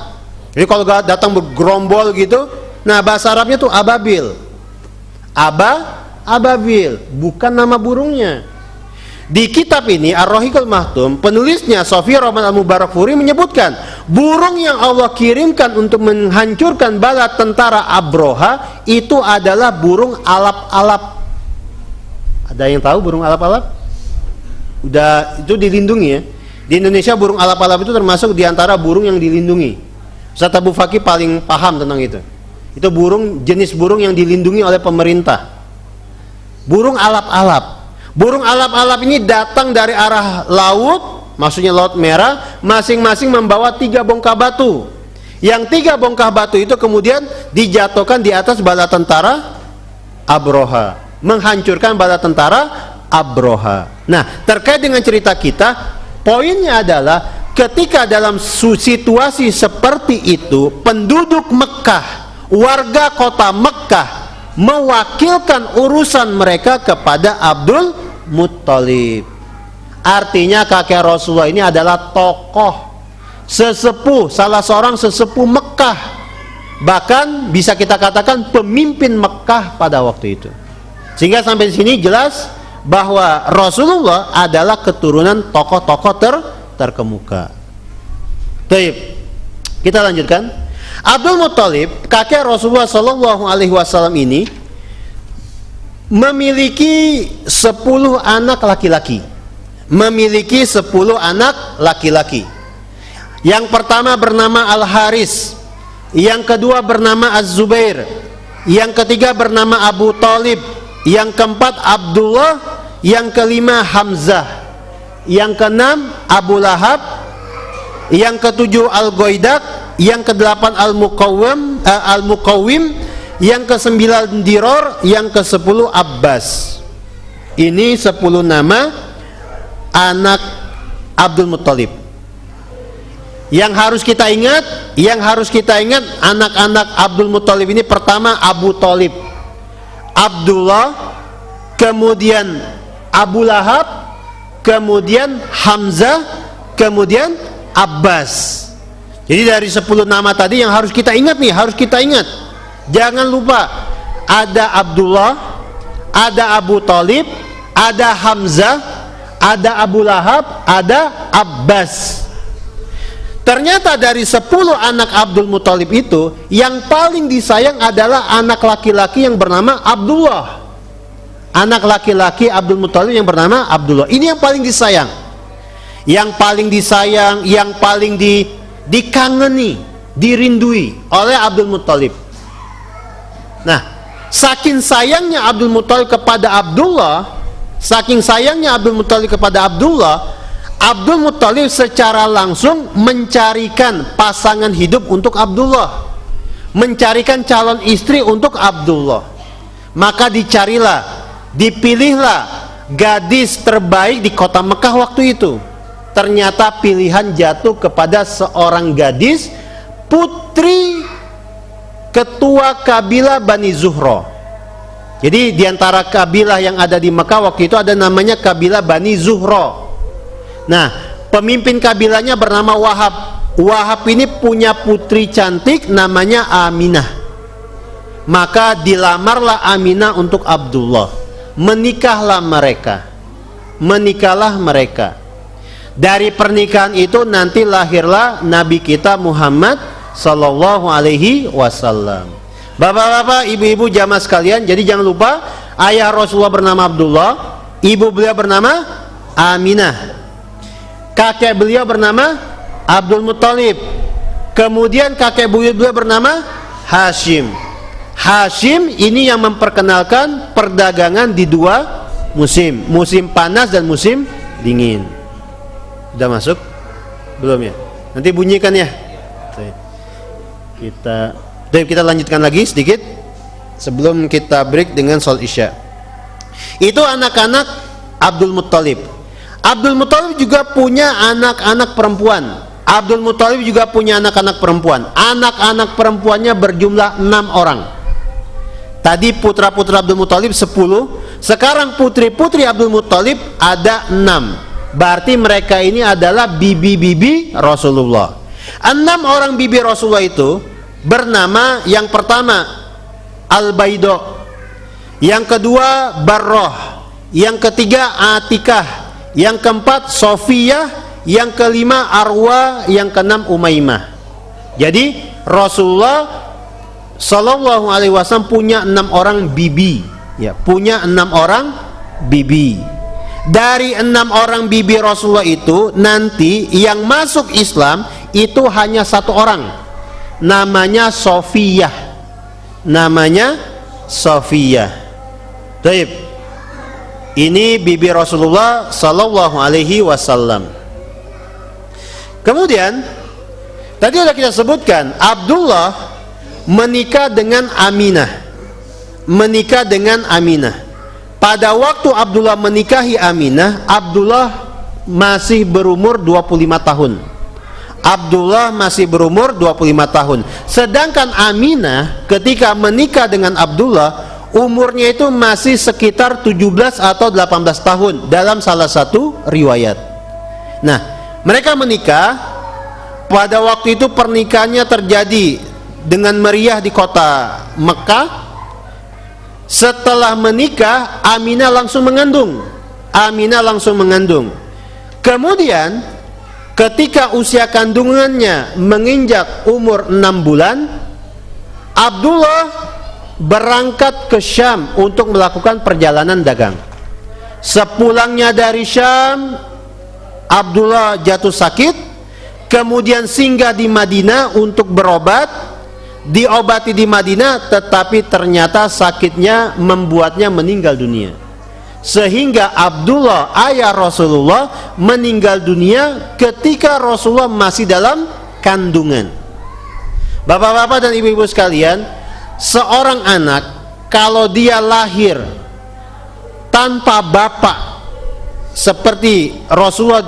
Jadi kalau datang bergerombol gitu, nah bahasa Arabnya tuh ababil. Ababil bukan nama burungnya. Di kitab ini Ar-Rahiqul Mahtum, penulisnya Sofi Rahman Al-Mubarakfuri menyebutkan burung yang Allah kirimkan untuk menghancurkan bala tentara Abroha itu adalah burung alap-alap. Ada yang tahu burung alap-alap? Udah, itu dilindungi ya. Di Indonesia burung alap-alap itu termasuk di antara burung yang dilindungi. Ustaz Abu Fakih paling paham tentang itu. Itu jenis burung yang dilindungi oleh pemerintah. Burung alap-alap. Burung alap-alap ini datang dari arah laut, maksudnya Laut Merah, masing-masing membawa 3 bongkah batu. Yang 3 bongkah batu itu kemudian dijatuhkan di atas bala tentara Abroha, menghancurkan bala tentara Abroha. Nah, terkait dengan cerita kita, poinnya adalah ketika dalam situasi seperti itu, penduduk Mekah, warga kota Mekah mewakilkan urusan mereka kepada Abdul Muthalib. Artinya kakek Rasulullah ini adalah tokoh sesepuh, salah seorang sesepuh Mekah, bahkan bisa kita katakan pemimpin Mekah pada waktu itu. Sehingga sampai di sini jelas bahwa Rasulullah adalah keturunan tokoh-tokoh terkemuka. Baik, kita lanjutkan. Abdul Muthalib, kakek Rasulullah Shallallahu Alaihi Wasallam ini memiliki 10 anak laki-laki. Memiliki 10 anak laki-laki. Yang pertama bernama Al-Haris, yang kedua bernama Az-Zubair, yang ketiga bernama Abu Talib, yang keempat Abdullah, yang kelima Hamzah, yang keenam Abu Lahab, yang ketujuh Al-Goidak, yang kedelapan Al-Muqawwim, yang ke-9 Diror, yang ke-10 Abbas. Ini 10 nama anak Abdul Muthalib. Yang harus kita ingat anak-anak Abdul Muthalib ini pertama Abu Talib, Abdullah, kemudian Abu Lahab, kemudian Hamzah, kemudian Abbas. Jadi dari 10 nama tadi yang harus kita ingat nih, jangan lupa ada Abdullah, ada Abu Talib, ada Hamzah, ada Abu Lahab, ada Abbas. Ternyata dari 10 anak Abdul Muthalib itu yang paling disayang adalah anak laki-laki yang bernama Abdullah. Anak laki-laki Abdul Muthalib yang bernama Abdullah. Ini yang paling disayang. Yang paling disayang, yang paling dikangeni, dirindui oleh Abdul Muthalib. Nah, saking sayangnya Abdul Muthalib kepada Abdullah, Abdul Muthalib secara langsung mencarikan pasangan hidup untuk Abdullah, mencarikan calon istri untuk Abdullah. Maka dipilihlah gadis terbaik di kota Mekah waktu itu. Ternyata pilihan jatuh kepada seorang gadis, putri ketua kabilah Bani Zuhra. Jadi diantara kabilah yang ada di Mekah waktu itu ada namanya kabilah Bani Zuhra. Nah, pemimpin kabilahnya bernama Wahab. Wahab ini punya putri cantik namanya Aminah. Maka dilamarlah Aminah untuk Abdullah. Menikahlah mereka. Dari pernikahan itu nanti lahirlah Nabi kita Muhammad sallallahu alaihi wasallam. Bapak-bapak, ibu-ibu jamaah sekalian, jadi jangan lupa ayah Rasulullah bernama Abdullah, ibu beliau bernama Aminah, kakek beliau bernama Abdul Muttalib, kemudian kakek buyut beliau bernama Hashim. Hashim ini yang memperkenalkan perdagangan di dua musim, musim panas dan musim dingin. Sudah masuk? Belum ya? Nanti bunyikan ya. Kita lanjutkan lagi sedikit sebelum kita break dengan sholat isya. Itu anak-anak Abdul Muttalib. Abdul Muttalib juga punya anak-anak perempuan. Abdul Muttalib juga punya anak-anak perempuan. Anak-anak perempuannya berjumlah 6 orang. Tadi putra-putra Abdul Muttalib 10. Sekarang putri-putri Abdul Muttalib ada 6. Berarti mereka ini adalah bibi-bibi Rasulullah. 6 orang bibi Rasulullah itu bernama, yang pertama Al-Baido, yang kedua Barroh, yang ketiga Atikah, yang keempat Sofiyah, yang kelima Arwa, yang keenam Umaymah. Jadi Rasulullah sallallahu alaihi wasallam punya 6 orang bibi, ya, punya 6 orang bibi. Dari 6 orang bibi Rasulullah itu nanti yang masuk Islam itu hanya 1 orang, namanya Sofiyah. Namanya Sofiyah. Baik. Ini bibi Rasulullah sallallahu alaihi wasallam. Kemudian tadi sudah kita sebutkan Abdullah menikah dengan Aminah. Menikah dengan Aminah. Pada waktu Abdullah menikahi Aminah, Abdullah masih berumur 25 tahun. Abdullah masih berumur 25 tahun. Sedangkan Aminah ketika menikah dengan Abdullah, umurnya itu masih sekitar 17 atau 18 tahun dalam salah satu riwayat. Nah, mereka menikah. Pada waktu itu pernikahannya terjadi dengan meriah di kota Mekah. Setelah menikah, Aminah langsung mengandung. Aminah langsung mengandung. Kemudian ketika usia kandungannya menginjak umur 6 bulan, Abdullah berangkat ke Syam untuk melakukan perjalanan dagang. Sepulangnya dari Syam, Abdullah jatuh sakit, kemudian singgah di Madinah untuk berobat. Diobati di Madinah, tetapi ternyata sakitnya membuatnya meninggal dunia. Sehingga Abdullah ayah Rasulullah meninggal dunia ketika Rasulullah masih dalam kandungan. Bapak-bapak dan ibu-ibu sekalian, seorang anak kalau dia lahir tanpa bapak seperti Rasulullah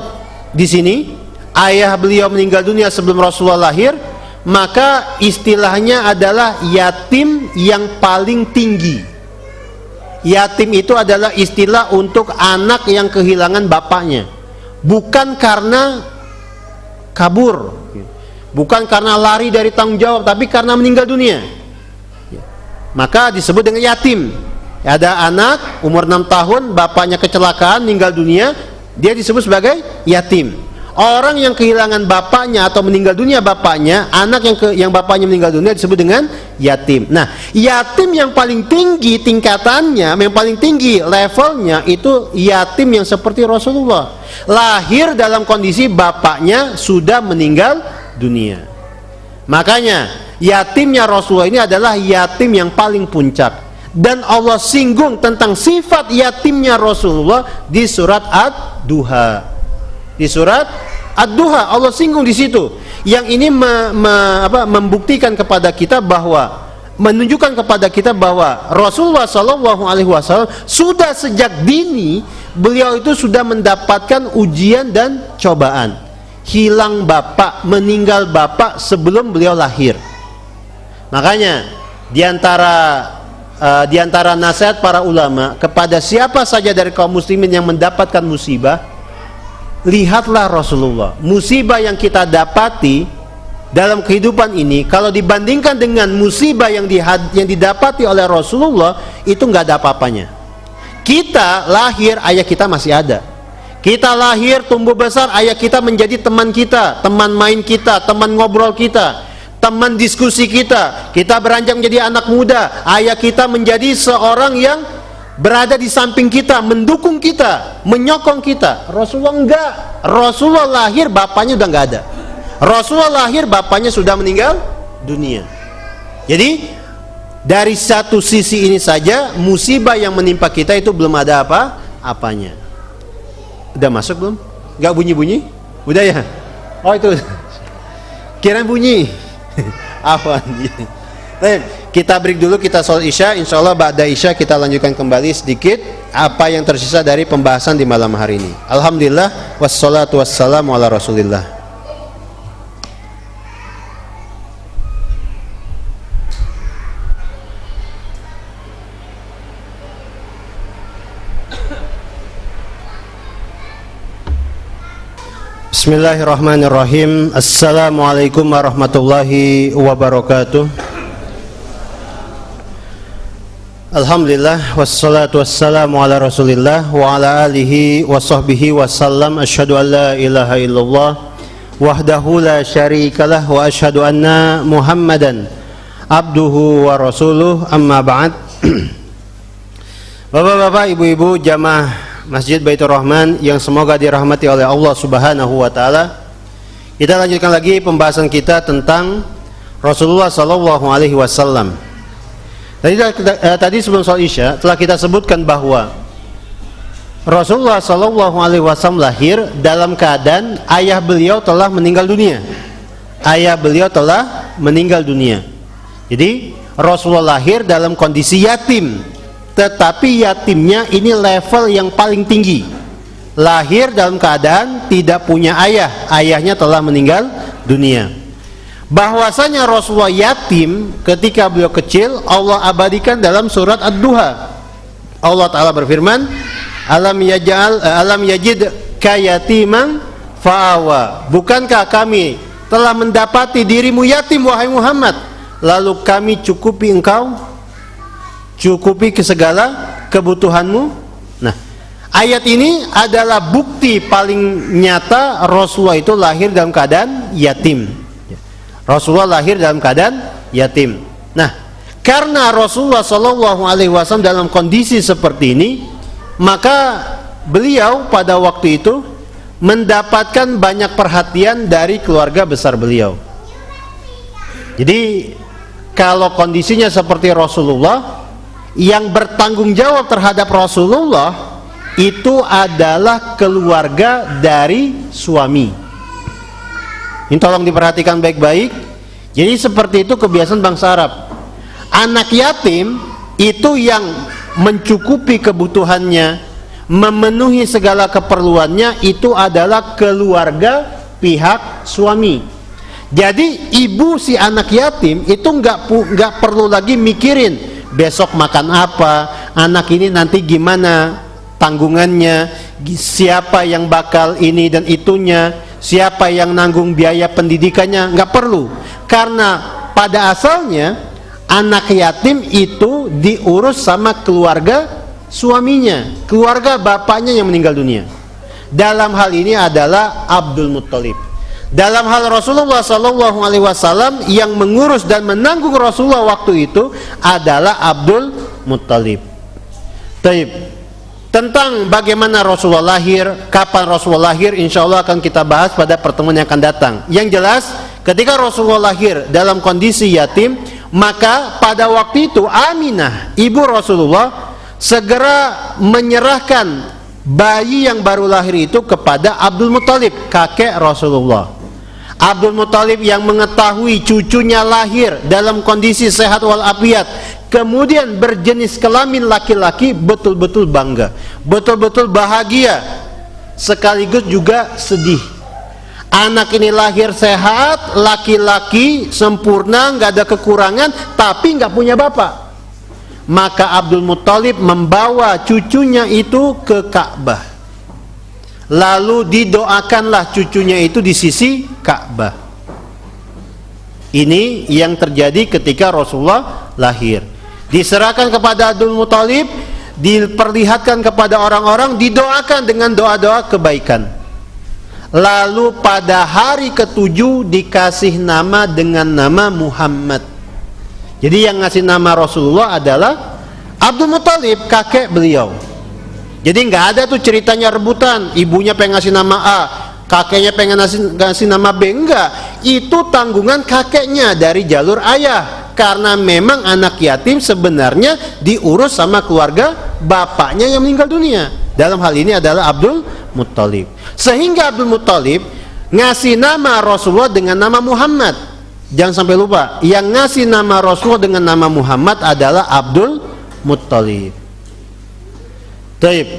di sini, ayah beliau meninggal dunia sebelum Rasulullah lahir, maka istilahnya adalah yatim yang paling tinggi. Yatim itu adalah istilah untuk anak yang kehilangan bapaknya, bukan karena kabur, bukan karena lari dari tanggung jawab, tapi karena meninggal dunia. Maka disebut dengan yatim. Ada anak umur 6 tahun, bapaknya kecelakaan, meninggal dunia, dia disebut sebagai yatim. Orang yang kehilangan bapaknya atau meninggal dunia bapaknya, anak yang bapaknya meninggal dunia disebut dengan yatim. Nah, yatim yang paling tinggi tingkatannya, yang paling tinggi levelnya itu yatim yang seperti Rasulullah. Lahir dalam kondisi bapaknya sudah meninggal dunia. Makanya yatimnya Rasulullah ini adalah yatim yang paling puncak. Dan Allah singgung tentang sifat yatimnya Rasulullah di surat Ad-Duha. Di surat Ad-Duha Allah singgung di situ. Yang ini membuktikan kepada kita bahwa, menunjukkan kepada kita bahwa Rasulullah sallallahu alaihi wasallam sudah sejak dini beliau itu sudah mendapatkan ujian dan cobaan. Hilang bapak, meninggal bapak sebelum beliau lahir. Makanya di antara nasihat para ulama kepada siapa saja dari kaum muslimin yang mendapatkan musibah, lihatlah Rasulullah. Musibah yang kita dapati dalam kehidupan ini, kalau dibandingkan dengan musibah yang didapati oleh Rasulullah, itu nggak ada apa-apanya. Kita lahir, ayah kita masih ada. Kita lahir, tumbuh besar, ayah kita menjadi teman kita, teman main kita, teman ngobrol kita. teman diskusi kita. Kita beranjak menjadi anak muda, ayah kita menjadi seorang yang berada di samping kita, mendukung kita, menyokong kita. Rasulullah enggak. Rasulullah lahir bapaknya udah enggak ada. Rasulullah lahir bapaknya sudah meninggal dunia. Jadi dari satu sisi ini saja musibah yang menimpa kita itu belum ada apanya. Udah masuk belum? Enggak bunyi-bunyi? Udah ya? Oh itu. Kirain bunyi. Afwan. Baik, kita break dulu, kita sholat isya. Insyaallah ba'da isya kita lanjutkan kembali sedikit apa yang tersisa dari pembahasan di malam hari ini. Alhamdulillah wassalatu wassalamu ala Rasulillah. Bismillahirrahmanirrahim. Assalamualaikum warahmatullahi wabarakatuh. Alhamdulillah wassalatu wassalamu ala Rasulillah wa ala alihi wa sahbihi wasallam. Asyhadu an la ilaha illallah wahdahu la syarikalah wa asyhadu anna Muhammadan abduhu wa rasuluh, amma ba'd. Bapak-bapak, ibu-ibu jamaah Masjid Baitur Rahman yang semoga dirahmati oleh Allah Subhanahu wa taala. Kita lanjutkan lagi pembahasan kita tentang Rasulullah sallallahu alaihi wasallam. Tadi sebelum sholat isya telah kita sebutkan bahwa Rasulullah sallallahu alaihi wasallam lahir dalam keadaan ayah beliau telah meninggal dunia. Ayah beliau telah meninggal dunia. Jadi Rasulullah lahir dalam kondisi yatim. Tetapi yatimnya ini level yang paling tinggi. Lahir dalam keadaan tidak punya ayah, ayahnya telah meninggal dunia. Bahwasanya Rasulullah yatim ketika beliau kecil Allah abadikan dalam surat Ad-Duha. Allah Ta'ala berfirman, alam yajid kayatiman fa'awa. Bukankah kami telah mendapati dirimu yatim wahai Muhammad, lalu kami cukupi engkau, cukupi ke segala kebutuhanmu. Nah, ayat ini adalah bukti paling nyata Rasulullah itu lahir dalam keadaan yatim. Rasulullah lahir dalam keadaan yatim. Nah, karena Rasulullah sallallahu alaihi wasallam dalam kondisi seperti ini, maka beliau pada waktu itu mendapatkan banyak perhatian dari keluarga besar beliau. Jadi, kalau kondisinya seperti Rasulullah, yang bertanggung jawab terhadap Rasulullah itu adalah keluarga dari suami. Ini tolong diperhatikan baik-baik. Jadi seperti itu kebiasaan bangsa Arab. Anak yatim itu yang mencukupi kebutuhannya, memenuhi segala keperluannya itu adalah keluarga pihak suami. Jadi ibu si anak yatim itu nggak perlu lagi mikirin besok makan apa, anak ini nanti gimana tanggungannya, siapa yang bakal ini dan itunya, siapa yang nanggung biaya pendidikannya, nggak perlu. Karena pada asalnya anak yatim itu diurus sama keluarga suaminya, keluarga bapaknya yang meninggal dunia. Dalam hal ini adalah Abdul Muttalib. Dalam hal Rasulullah sallallahu alaihi wasallam yang mengurus dan menanggung Rasulullah waktu itu adalah Abdul Muttalib. Taib. Tentang bagaimana Rasulullah lahir, kapan Rasulullah lahir, insyaallah akan kita bahas pada pertemuan yang akan datang. Yang jelas, ketika Rasulullah lahir dalam kondisi yatim, maka pada waktu itu Aminah, ibu Rasulullah, segera menyerahkan bayi yang baru lahir itu kepada Abdul Muttalib, kakek Rasulullah. Abdul Muttalib yang mengetahui cucunya lahir dalam kondisi sehat walafiat, kemudian berjenis kelamin laki-laki, betul-betul bangga, betul-betul bahagia, sekaligus juga sedih. Anak ini lahir sehat, laki-laki, sempurna, nggak ada kekurangan, tapi nggak punya bapak. Maka Abdul Muttalib membawa cucunya itu ke Ka'bah. Lalu didoakanlah cucunya itu di sisi Ka'bah. Ini yang terjadi ketika Rasulullah lahir. Diserahkan kepada Abdul Muttalib, diperlihatkan kepada orang-orang, didoakan dengan doa-doa kebaikan. lalu pada hari ke-7 dikasih nama dengan nama Muhammad. Jadi yang ngasih nama Rasulullah adalah Abdul Muthalib, kakek beliau. Jadi nggak ada tuh ceritanya rebutan, ibunya pengen ngasih nama A, kakeknya pengen ngasih nama B, enggak. Itu tanggungan kakeknya dari jalur ayah, karena memang anak yatim sebenarnya diurus sama keluarga bapaknya yang meninggal dunia. Dalam hal ini adalah Abdul Muthalib. Sehingga Abdul Muthalib ngasih nama Rasulullah dengan nama Muhammad. Jangan sampai lupa, yang ngasih nama Rasulullah dengan nama Muhammad adalah Abdul Muthalib. Taib.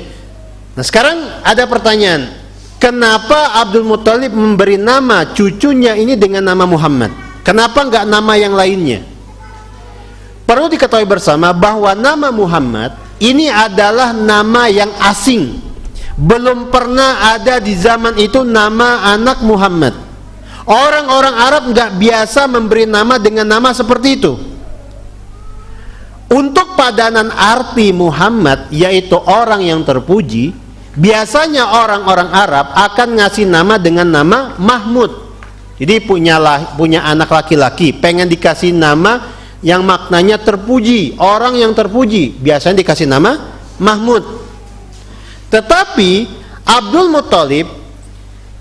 Nah sekarang ada pertanyaan, kenapa Abdul Muthalib memberi nama cucunya ini dengan nama Muhammad? Kenapa enggak nama yang lainnya? Perlu diketahui bersama bahwa nama Muhammad ini adalah nama yang asing. Belum pernah ada di zaman itu nama anak Muhammad. Orang-orang Arab enggak biasa memberi nama dengan nama seperti itu. Untuk padanan arti Muhammad, yaitu orang yang terpuji, biasanya orang-orang Arab akan ngasih nama dengan nama Mahmud. Jadi punya anak laki-laki, pengen dikasih nama yang maknanya terpuji, orang yang terpuji, biasanya dikasih nama Mahmud. Tetapi Abdul Muthalib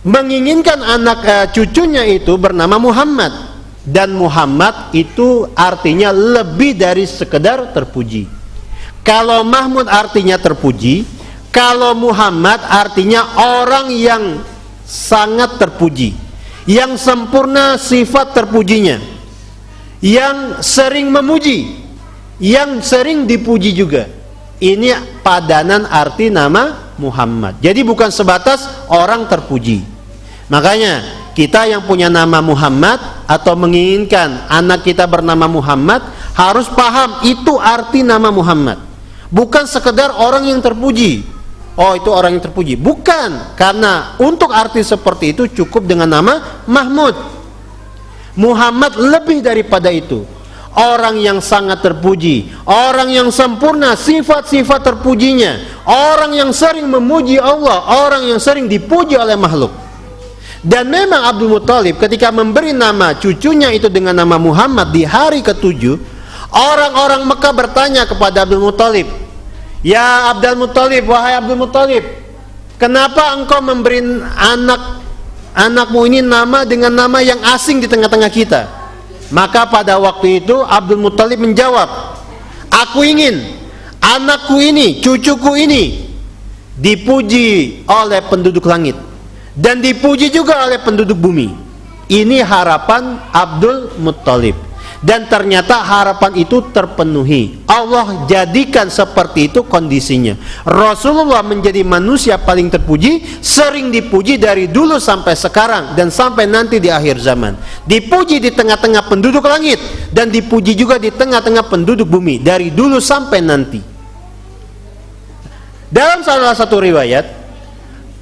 menginginkan anak cucunya itu bernama Muhammad. Dan Muhammad itu artinya lebih dari sekedar terpuji. Kalau Mahmud artinya terpuji, kalau Muhammad artinya orang yang sangat terpuji, yang sempurna sifat terpujinya, yang sering memuji, yang sering dipuji juga. Ini padanan arti nama Muhammad. Jadi bukan sebatas orang terpuji. Makanya kita yang punya nama Muhammad atau menginginkan anak kita bernama Muhammad harus paham itu arti nama Muhammad. Bukan sekedar orang yang terpuji. Oh itu orang yang terpuji. Bukan, karena untuk arti seperti itu cukup dengan nama Mahmud. Muhammad lebih daripada itu. Orang yang sangat terpuji, orang yang sempurna sifat-sifat terpujinya, orang yang sering memuji Allah, orang yang sering dipuji oleh makhluk. Dan memang Abdul Muthalib ketika memberi nama cucunya itu dengan nama Muhammad di hari ke-7, orang-orang Mekah bertanya kepada Abdul Muthalib, "Ya Abdul Muthalib, wahai Abdul Muthalib, kenapa engkau memberi anakmu ini nama dengan nama yang asing di tengah-tengah kita?" Maka pada waktu itu Abdul Muthalib menjawab, "Aku ingin anakku ini, cucuku ini dipuji oleh penduduk langit dan dipuji juga oleh penduduk bumi." Ini harapan Abdul Muthalib, dan ternyata harapan itu terpenuhi. Allah jadikan seperti itu kondisinya. Rasulullah menjadi manusia paling terpuji, sering dipuji dari dulu sampai sekarang dan sampai nanti di akhir zaman. Dipuji di tengah-tengah penduduk langit dan dipuji juga di tengah-tengah penduduk bumi dari dulu sampai nanti. Dalam salah satu riwayat,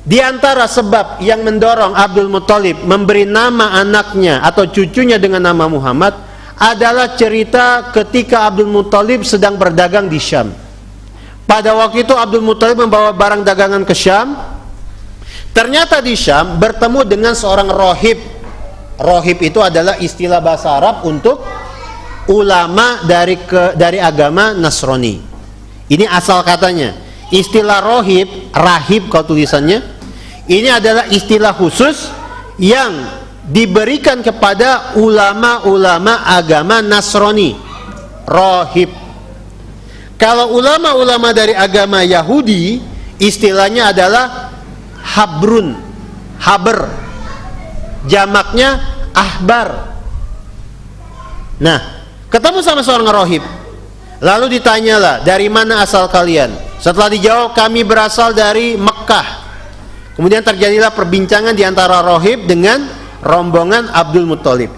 di antara sebab yang mendorong Abdul Muthalib memberi nama anaknya atau cucunya dengan nama Muhammad adalah cerita ketika Abdul Muthalib sedang berdagang di Syam. Pada waktu itu Abdul Muthalib membawa barang dagangan ke Syam. Ternyata di Syam bertemu dengan seorang rohib. Rohib itu adalah istilah bahasa Arab untuk ulama dari agama Nasrani. Ini asal katanya. Istilah rohib, rahib kalau tulisannya, ini adalah istilah khusus yang diberikan kepada ulama-ulama agama Nasrani. Rohib. Kalau ulama-ulama dari agama Yahudi, istilahnya adalah habrun, haber, jamaknya ahbar. Nah, ketemu sama seorang rohib, lalu ditanyalah, "Dari mana asal kalian?" Setelah dijawab, "Kami berasal dari Mekah." Kemudian terjadilah perbincangan di antara rohib dengan rombongan Abdul Muthalib.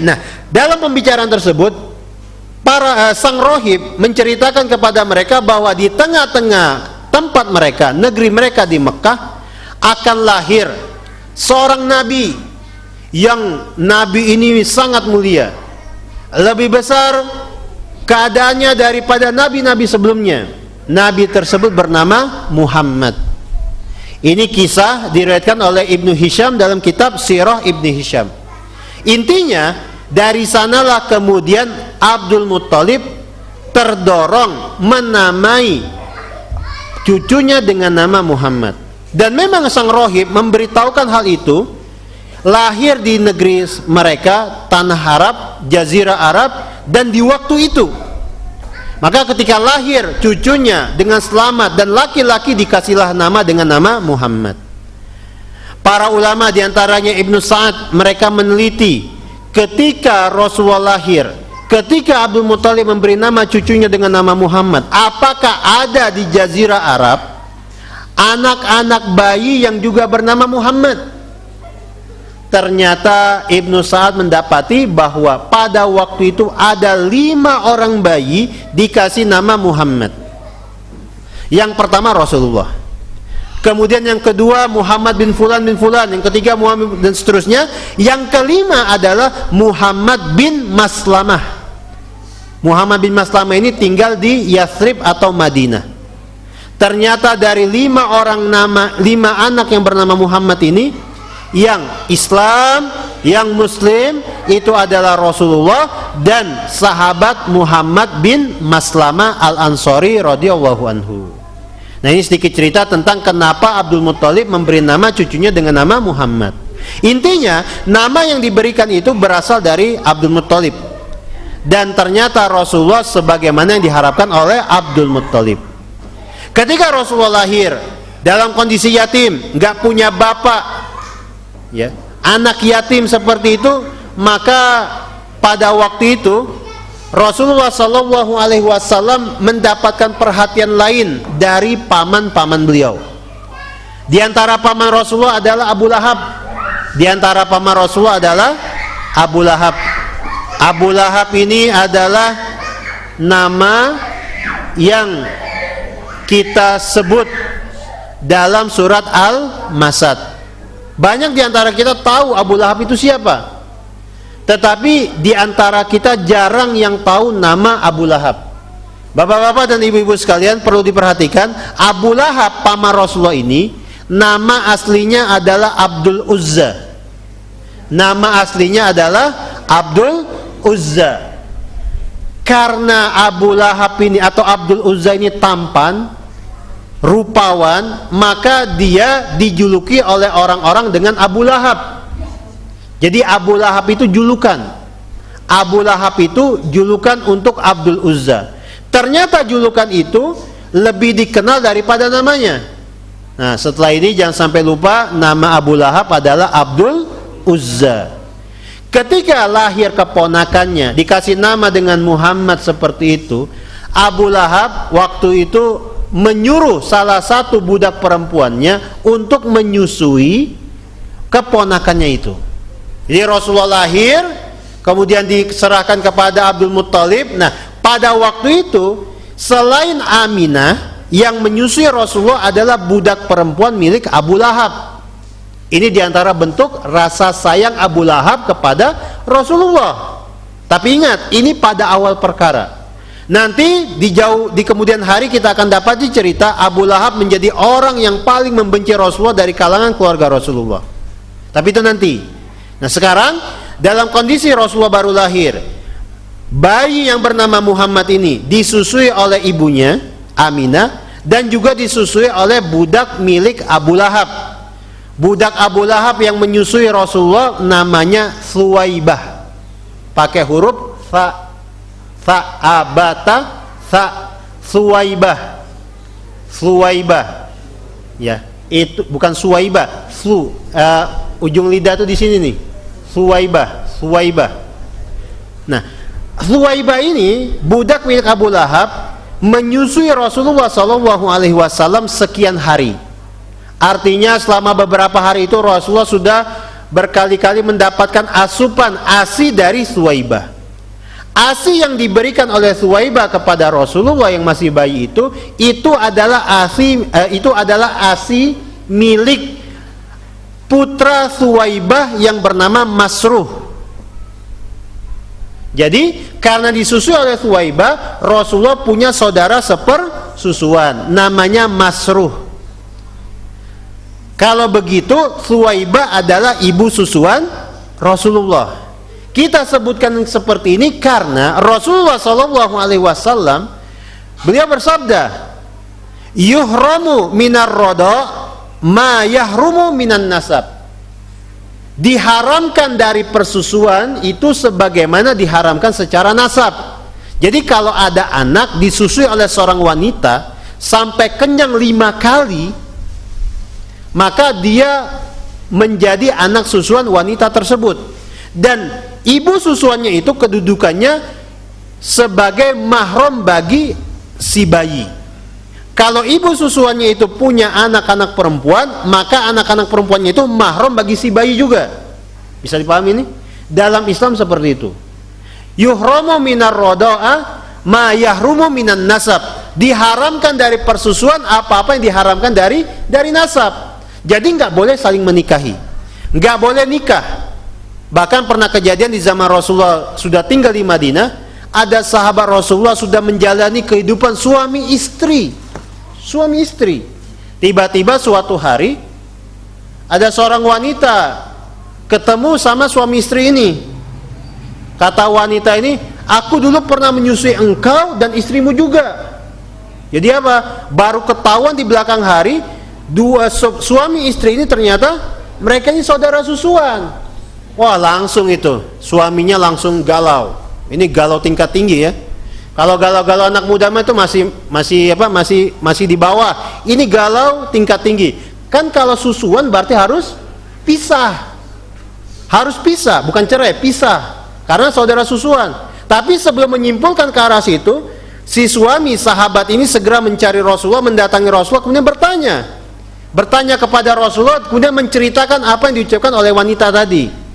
Nah, dalam pembicaraan tersebut, sang rohib menceritakan kepada mereka bahwa di tengah-tengah tempat mereka, negeri mereka di Mekah, akan lahir seorang nabi, yang nabi ini sangat mulia, lebih besar keadaannya daripada nabi-nabi sebelumnya. Nabi tersebut bernama Muhammad. Ini kisah diriwayatkan oleh Ibnu Hisham dalam kitab Sirah Ibnu Hisham. Intinya, dari sanalah kemudian Abdul Muttalib terdorong menamai cucunya dengan nama Muhammad. Dan memang sang rohib memberitahukan hal itu, lahir di negeri mereka, tanah Arab, Jazirah Arab, dan di waktu itu. Maka ketika lahir cucunya dengan selamat dan laki-laki dikasihlah nama dengan nama Muhammad. Para ulama diantaranya Ibnu Sa'ad, mereka meneliti ketika Rasulullah lahir, ketika Abdul Muttalib memberi nama cucunya dengan nama Muhammad, apakah ada di Jazirah Arab anak-anak bayi yang juga bernama Muhammad? Ternyata Ibnu Sa'ad mendapati bahwa pada waktu itu ada 5 orang bayi dikasih nama Muhammad. Yang pertama Rasulullah, kemudian yang kedua Muhammad bin Fulan bin Fulan, yang ketiga Muhammad, dan seterusnya. Yang kelima adalah Muhammad bin Maslamah. Muhammad bin Maslamah ini tinggal di Yathrib atau Madinah. Ternyata dari 5 anak yang bernama Muhammad ini, yang Islam, yang Muslim itu adalah Rasulullah dan sahabat Muhammad bin Maslamah Al-Ansari radhiyallahu anhu. Nah, ini sedikit cerita tentang kenapa Abdul Muttalib memberi nama cucunya dengan nama Muhammad. Intinya, nama yang diberikan itu berasal dari Abdul Muttalib. Dan ternyata Rasulullah sebagaimana yang diharapkan oleh Abdul Muttalib. Ketika Rasulullah lahir dalam kondisi yatim, nggak punya bapak, ya, anak yatim seperti itu, maka pada waktu itu Rasulullah Shallallahu Alaihi Wasallam mendapatkan perhatian lain dari paman-paman beliau. Di antara paman Rasulullah adalah Abu Lahab. Di antara paman Rasulullah adalah Abu Lahab. Abu Lahab ini adalah nama yang kita sebut dalam surat Al-Masad. Banyak di antara kita tahu Abu Lahab itu siapa, tetapi di antara kita jarang yang tahu nama Abu Lahab. Bapak-bapak dan ibu-ibu sekalian, perlu diperhatikan, Abu Lahab paman Rasulullah ini nama aslinya adalah Abdul Uzza. Nama aslinya adalah Abdul Uzza. Karena Abu Lahab ini atau Abdul Uzza ini tampan, rupawan, maka dia dijuluki oleh orang-orang dengan Abu Lahab. Jadi Abu Lahab itu julukan. Abu Lahab itu julukan untuk Abdul Uzza. Ternyata julukan itu lebih dikenal daripada namanya. Nah, setelah ini jangan sampai lupa, nama Abu Lahab adalah Abdul Uzza. Ketika lahir keponakannya dikasih nama dengan Muhammad seperti itu, Abu Lahab waktu itu menyuruh salah satu budak perempuannya untuk menyusui keponakannya itu. Jadi Rasulullah lahir, kemudian diserahkan kepada Abdul Muttalib. Nah, pada waktu itu selain Aminah, yang menyusui Rasulullah adalah budak perempuan milik Abu Lahab. Ini diantara bentuk rasa sayang Abu Lahab kepada Rasulullah. Tapi ingat, ini pada awal perkara. Nanti di kemudian hari kita akan dapat cerita Abu Lahab menjadi orang yang paling membenci Rasulullah dari kalangan keluarga Rasulullah. Tapi itu nanti. Nah, sekarang dalam kondisi Rasulullah baru lahir, bayi yang bernama Muhammad ini disusui oleh ibunya Aminah dan juga disusui oleh budak milik Abu Lahab. Budak Abu Lahab yang menyusui Rasulullah namanya Suwaibah, pakai huruf fa. Abata Suwaibah. Suwaibah. Ya, itu bukan Suwaibah. Ujung lidah tuh di sini nih. Suwaibah. Nah, Suwaibah ini budak milik Abu Lahab menyusui Rasulullah Shallallahu Alaihi Wasallam sekian hari. Artinya selama beberapa hari itu Rasulullah sudah berkali-kali mendapatkan asupan ASI dari Suwaibah. ASI yang diberikan oleh Suwaibah kepada Rasulullah yang masih bayi itu adalah ASI milik putra Suwaibah yang bernama Masruh. Jadi karena disusui oleh Suwaibah, Rasulullah punya saudara sepersusuan namanya Masruh. Kalau begitu Thuwaibah adalah ibu susuan Rasulullah. Kita sebutkan seperti ini karena Rasulullah SAW beliau bersabda, yuhramu minar roda ma yahrumu minan nasab. Diharamkan dari persusuan itu sebagaimana diharamkan secara nasab. Jadi kalau ada anak disusui oleh seorang wanita sampai kenyang 5 kali, maka dia menjadi anak susuan wanita tersebut. Dan ibu susuannya itu kedudukannya sebagai mahram bagi si bayi. Kalau ibu susuannya itu punya anak-anak perempuan, maka anak-anak perempuannya itu mahram bagi si bayi juga. Bisa dipahami ini? Dalam Islam seperti itu. Yuhramu minar roda'a ma yahrumu minan nasab. Diharamkan dari persusuan apa-apa yang diharamkan dari nasab. Jadi nggak boleh saling menikahi, nggak boleh nikah. Bahkan pernah kejadian di zaman Rasulullah sudah tinggal di Madinah, ada sahabat Rasulullah sudah menjalani kehidupan suami istri. Tiba-tiba suatu hari ada seorang wanita ketemu sama suami istri ini. Kata wanita ini, aku dulu pernah menyusui engkau dan istrimu juga. Jadi apa? Baru ketahuan di belakang hari, dua suami istri ini ternyata mereka ini saudara susuan. Wah, langsung itu suaminya langsung galau. Ini galau tingkat tinggi ya. Kalau galau-galau anak muda itu masih di bawah. Ini galau tingkat tinggi. Kan kalau susuan berarti harus pisah. Harus pisah, bukan cerai, pisah. Karena saudara susuan. Tapi sebelum menyimpulkan ke arah situ, si suami sahabat ini segera mencari Rasulullah, mendatangi Rasulullah, kemudian bertanya kepada Rasulullah, kemudian menceritakan apa yang diucapkan oleh wanita tadi.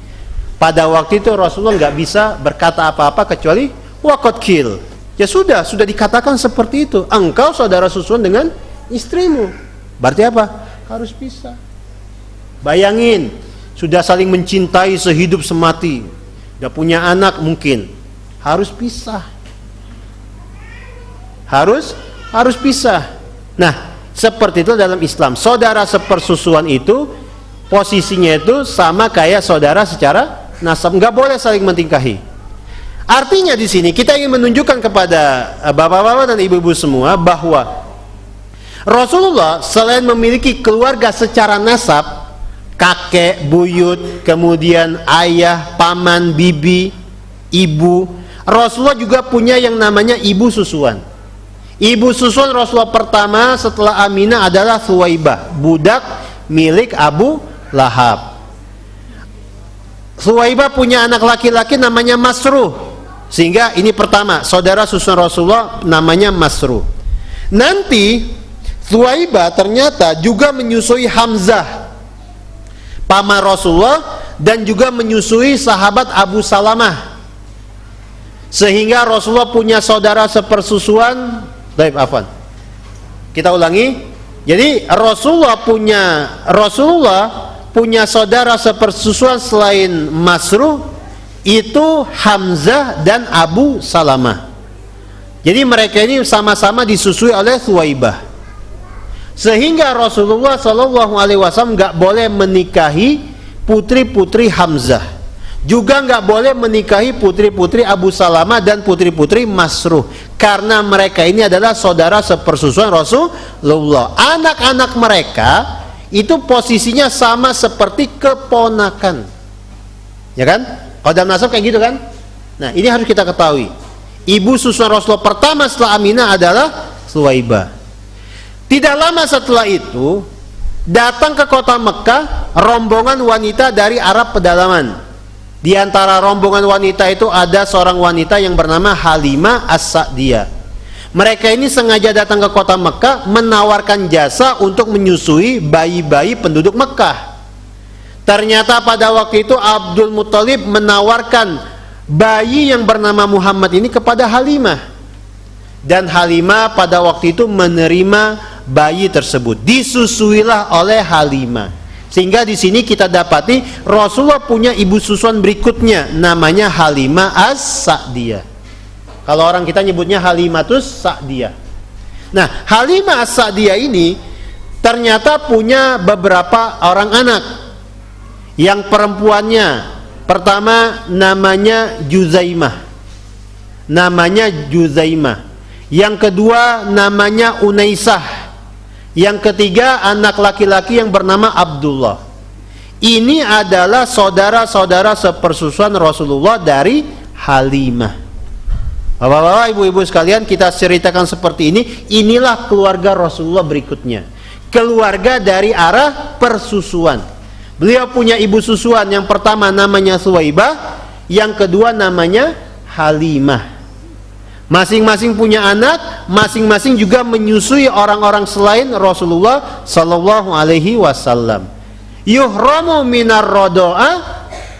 Pada waktu itu Rasulullah nggak bisa berkata apa-apa kecuali waqad qil. Ya sudah dikatakan seperti itu. Engkau saudara susuan dengan istrimu. Berarti apa? Harus pisah. Bayangin, sudah saling mencintai sehidup semati, udah punya anak mungkin, harus pisah. Harus pisah. Nah, seperti itu dalam Islam. Saudara sepersusuan itu posisinya itu sama kayak saudara secara nasab, nggak boleh saling menikahi. Artinya di sini kita ingin menunjukkan kepada bapak-bapak dan ibu-ibu semua bahwa Rasulullah selain memiliki keluarga secara nasab, kakek, buyut, kemudian ayah, paman, bibi, ibu, Rasulullah juga punya yang namanya ibu susuan. Ibu susuan Rasulullah pertama setelah Aminah adalah Thuwaibah, budak milik Abu Lahab. Thuwaibah punya anak laki-laki namanya Masruh. Sehingga ini pertama, saudara susuan Rasulullah namanya Masruh. Nanti Thuwaibah ternyata juga menyusui Hamzah, paman Rasulullah, dan juga menyusui sahabat Abu Salamah. Sehingga Rasulullah punya saudara sepersusuan. Baik, afwan. Kita ulangi. Jadi Rasulullah punya saudara sepersusuan selain Masruh, itu Hamzah dan Abu Salamah. Jadi mereka ini sama-sama disusui oleh Thuwaibah. Sehingga Rasulullah SAW nggak boleh menikahi putri-putri Hamzah, juga nggak boleh menikahi putri-putri Abu Salamah dan putri-putri Masruh, karena mereka ini adalah saudara sepersusuan Rasulullah. Anak-anak mereka itu posisinya sama seperti keponakan, ya kan? Kalau dalam nasab kayak gitu kan? Nah, ini harus kita ketahui. Ibu susuan Rasulullah pertama setelah Aminah adalah Thuwaibah. Tidak lama setelah itu datang ke kota Mekah rombongan wanita dari Arab pedalaman. Di antara rombongan wanita itu ada seorang wanita yang bernama Halimah As-Sa'diyah. Mereka ini sengaja datang ke kota Mekah menawarkan jasa untuk menyusui bayi-bayi penduduk Mekah. Ternyata pada waktu itu Abdul Muthalib menawarkan bayi yang bernama Muhammad ini kepada Halimah. Dan Halimah pada waktu itu menerima bayi tersebut. Disusuilah oleh Halimah. Sehingga di sini kita dapati Rasulullah punya ibu susuan berikutnya, namanya Halimah As-Sa'diyah. Kalau orang kita nyebutnya Halimatus Sa'diyah. Nah, Halimah As-Sa'diyah ini ternyata punya beberapa orang anak. Yang perempuannya pertama namanya Juzaimah. Yang kedua namanya Unaisah. Yang ketiga anak laki-laki yang bernama Abdullah. Ini adalah saudara-saudara sepersusuan Rasulullah dari Halimah. Bapak-bapak, ibu-ibu sekalian, kita ceritakan seperti ini. Inilah keluarga Rasulullah berikutnya. Keluarga dari arah persusuan. Beliau punya ibu susuan. Yang pertama namanya Suwaibah, yang kedua namanya Halimah. Masing-masing punya anak, masing-masing juga menyusui orang-orang selain Rasulullah sallallahu alaihi wasallam. Yuhramu minar rodoa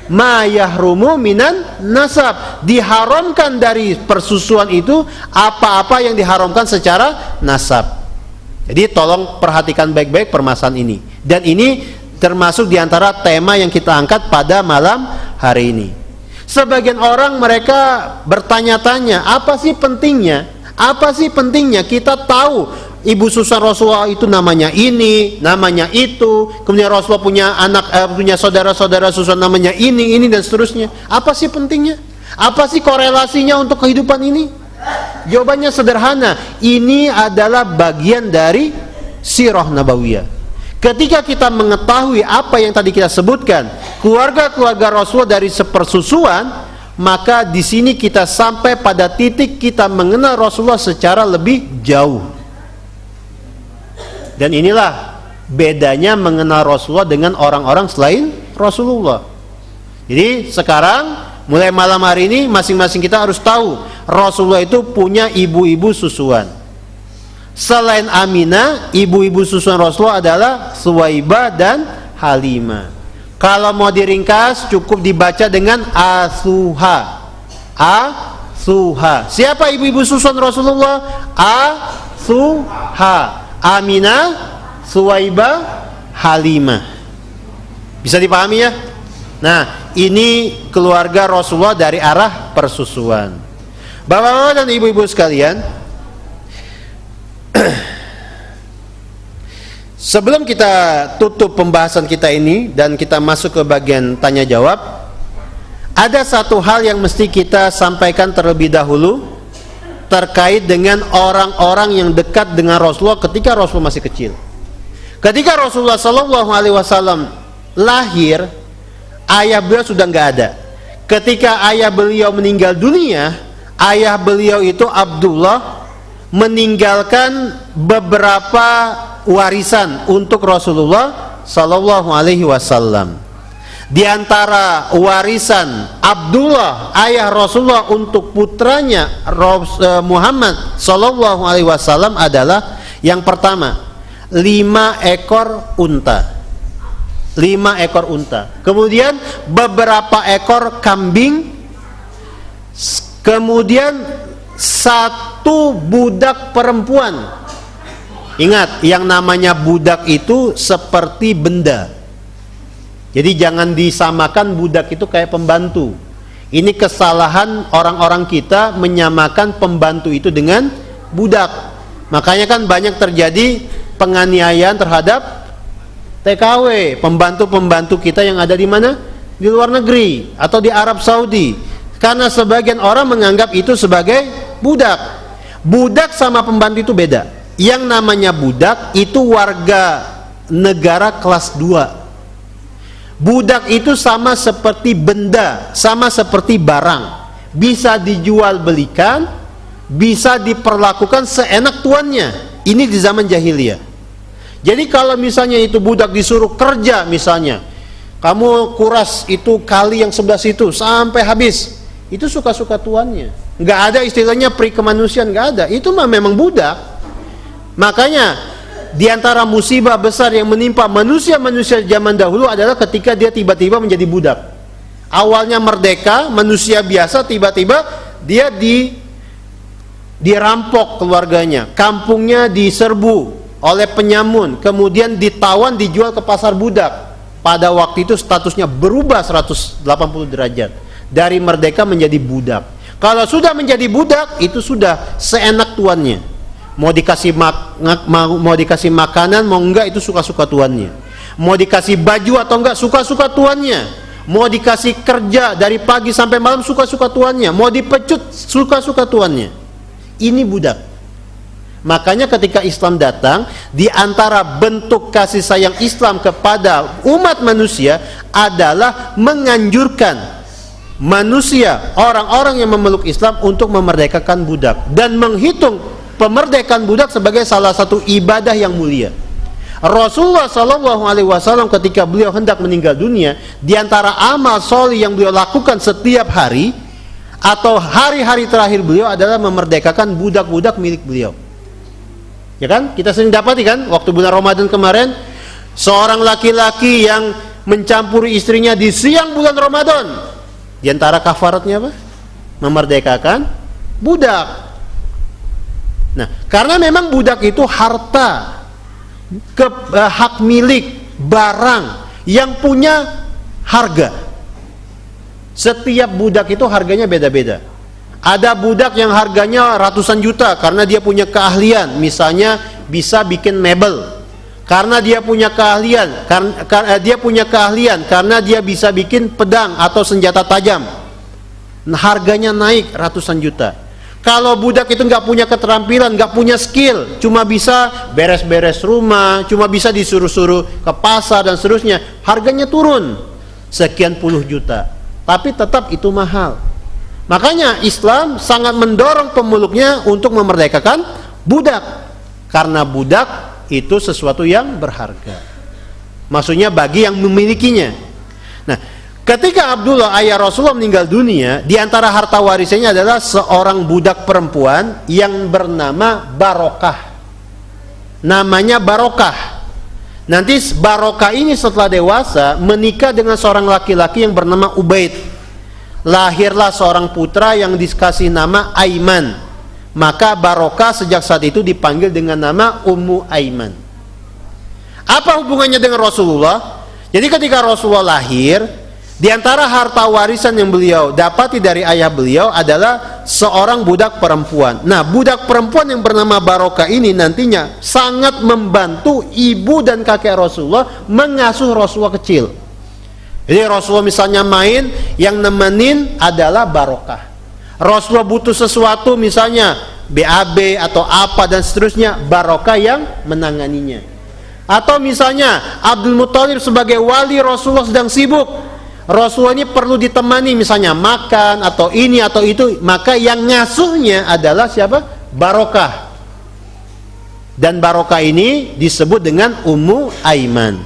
ma yahrumu minan nasab. Diharamkan dari persusuan itu apa-apa yang diharamkan secara nasab. Jadi tolong perhatikan baik-baik permasalahan ini. Dan ini termasuk diantara tema yang kita angkat pada malam hari ini. Sebagian orang mereka bertanya-tanya, apa sih pentingnya? Apa sih pentingnya kita tahu ibu susuan Rasulullah itu namanya ini, namanya itu, kemudian Rasulullah punya anak, punya saudara-saudara susuan namanya ini dan seterusnya. Apa sih pentingnya? Apa sih korelasinya untuk kehidupan ini? Jawabannya sederhana, ini adalah bagian dari sirah nabawiyah. Ketika kita mengetahui apa yang tadi kita sebutkan, keluarga-keluarga Rasulullah dari sepersusuan, maka di sini kita sampai pada titik kita mengenal Rasulullah secara lebih jauh. Dan inilah bedanya mengenal Rasulullah dengan orang-orang selain Rasulullah. Jadi sekarang mulai malam hari ini masing-masing kita harus tahu Rasulullah itu punya ibu-ibu susuan. Selain Aminah, ibu-ibu susuan Rasulullah adalah Suwaibah dan Halimah. Kalau mau diringkas cukup dibaca dengan Asuha. Asuha. Siapa ibu-ibu susuan Rasulullah? Asuha. Aminah, Suwaibah, Halimah. Bisa dipahami ya? Nah, ini keluarga Rasulullah dari arah persusuan. Bapak-bapak dan ibu-ibu sekalian, sebelum kita tutup pembahasan kita ini dan kita masuk ke bagian tanya jawab, ada satu hal yang mesti kita sampaikan terlebih dahulu terkait dengan orang-orang yang dekat dengan Rasulullah ketika Rasulullah masih kecil. Ketika Rasulullah Shallallahu Alaihi Wasallam lahir, ayah beliau sudah nggak ada. Ketika ayah beliau meninggal dunia, ayah beliau itu Abdullah meninggalkan beberapa warisan untuk Rasulullah Sallallahu Alaihi Wasallam. Di antara warisan Abdullah ayah Rasulullah untuk putranya Muhammad Sallallahu Alaihi Wasallam adalah yang pertama 5 ekor unta. 5 ekor unta. Kemudian beberapa ekor kambing. Kemudian 1 budak perempuan. Ingat, yang namanya budak itu seperti benda. Jadi jangan disamakan budak itu kayak pembantu. Ini kesalahan orang-orang kita menyamakan pembantu itu dengan budak. Makanya kan banyak terjadi penganiayaan terhadap TKW, pembantu-pembantu kita yang ada di mana? Di luar negeri atau di Arab Saudi. Karena sebagian orang menganggap itu sebagai budak. Budak sama pembantu itu beda. Yang namanya budak itu warga negara kelas 2. Budak itu sama seperti benda, sama seperti barang. Bisa dijual belikan, bisa diperlakukan seenak tuannya. Ini di zaman jahiliyah. Jadi kalau misalnya itu budak disuruh kerja misalnya, kamu kuras itu kali yang sebelah situ sampai habis, itu suka-suka tuannya. Nggak ada istilahnya peri kemanusiaan, nggak ada. Itu mah memang budak. Makanya di antara musibah besar yang menimpa manusia-manusia zaman dahulu adalah ketika dia tiba-tiba menjadi budak. Awalnya merdeka, manusia biasa, tiba-tiba dia dirampok keluarganya, kampungnya diserbu oleh penyamun, kemudian ditawan, dijual ke pasar budak. Pada waktu itu statusnya berubah 180 derajat. Dari merdeka menjadi budak. Kalau sudah menjadi budak, itu sudah seenak tuannya. Mau dikasih makanan, mau enggak, itu suka-suka tuannya. Mau dikasih baju atau enggak, suka-suka tuannya. Mau dikasih kerja dari pagi sampai malam, suka-suka tuannya. Mau dipecut, suka-suka tuannya. Ini budak. Makanya ketika Islam datang, di antara bentuk kasih sayang Islam kepada umat manusia adalah menganjurkan manusia, orang-orang yang memeluk Islam, untuk memerdekakan budak dan menghitung pemerdekaan budak sebagai salah satu ibadah yang mulia. Rasulullah SAW ketika beliau hendak meninggal dunia, di antara amal soleh yang beliau lakukan setiap hari atau hari-hari terakhir beliau adalah memerdekakan budak-budak milik beliau. Ya kan? Kita sering dapati kan, waktu bulan Ramadan kemarin, seorang laki-laki yang mencampuri istrinya di siang bulan Ramadan, di antara kafaratnya apa? Memerdekakan budak. Nah, karena memang budak itu harta, hak milik, barang yang punya harga. Setiap budak itu harganya beda-beda. Ada budak yang harganya ratusan juta karena dia punya keahlian, misalnya bisa bikin mebel. Karena dia punya keahlian, karena dia bisa bikin pedang atau senjata tajam. Nah, harganya naik ratusan juta. Kalau budak itu nggak punya keterampilan, nggak punya skill, cuma bisa beres-beres rumah, cuma bisa disuruh-suruh ke pasar dan seterusnya, harganya turun sekian puluh juta. Tapi tetap itu mahal. Makanya Islam sangat mendorong pemeluknya untuk memerdekakan budak, karena budak itu sesuatu yang berharga. Maksudnya bagi yang memilikinya. Nah, ketika Abdullah ayah Rasulullah meninggal dunia, di antara harta warisannya adalah seorang budak perempuan yang bernama Barokah. Namanya Barokah. Nanti Barokah ini setelah dewasa menikah dengan seorang laki-laki yang bernama Ubaid. Lahirlah seorang putra yang dikasih nama Aiman. Maka Barokah sejak saat itu dipanggil dengan nama Ummu Aiman. Apa hubungannya dengan Rasulullah? Jadi ketika Rasulullah lahir, di antara harta warisan yang beliau dapati dari ayah beliau adalah seorang budak perempuan. Nah, budak perempuan yang bernama Barokah ini nantinya sangat membantu ibu dan kakek Rasulullah mengasuh Rasulullah kecil. Jadi Rasulullah misalnya main, yang nemenin adalah Barokah. Rasulullah butuh sesuatu, misalnya BAB atau apa dan seterusnya, Barokah yang menanganinya. Atau misalnya Abdul Muthalib sebagai wali, Rasulullah sedang sibuk, Rasulullah ini perlu ditemani, misalnya makan atau ini atau itu, maka yang ngasuhnya adalah siapa? Barokah. Dan Barokah ini disebut dengan Ummu Aiman.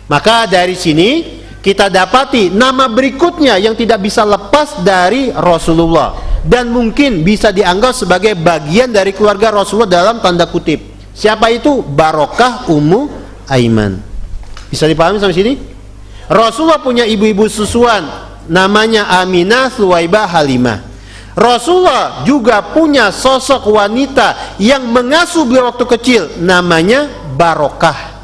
Maka dari sini kita dapati nama berikutnya yang tidak bisa lepas dari Rasulullah dan mungkin bisa dianggap sebagai bagian dari keluarga Rasulullah dalam tanda kutip. Siapa itu? Barokah Ummu Aiman. Bisa dipahami sampai sini? Rasulullah punya ibu-ibu susuan, namanya Aminah, Suwaibah, Halimah. Rasulullah juga punya sosok wanita yang mengasuh beliau waktu kecil, namanya Barokah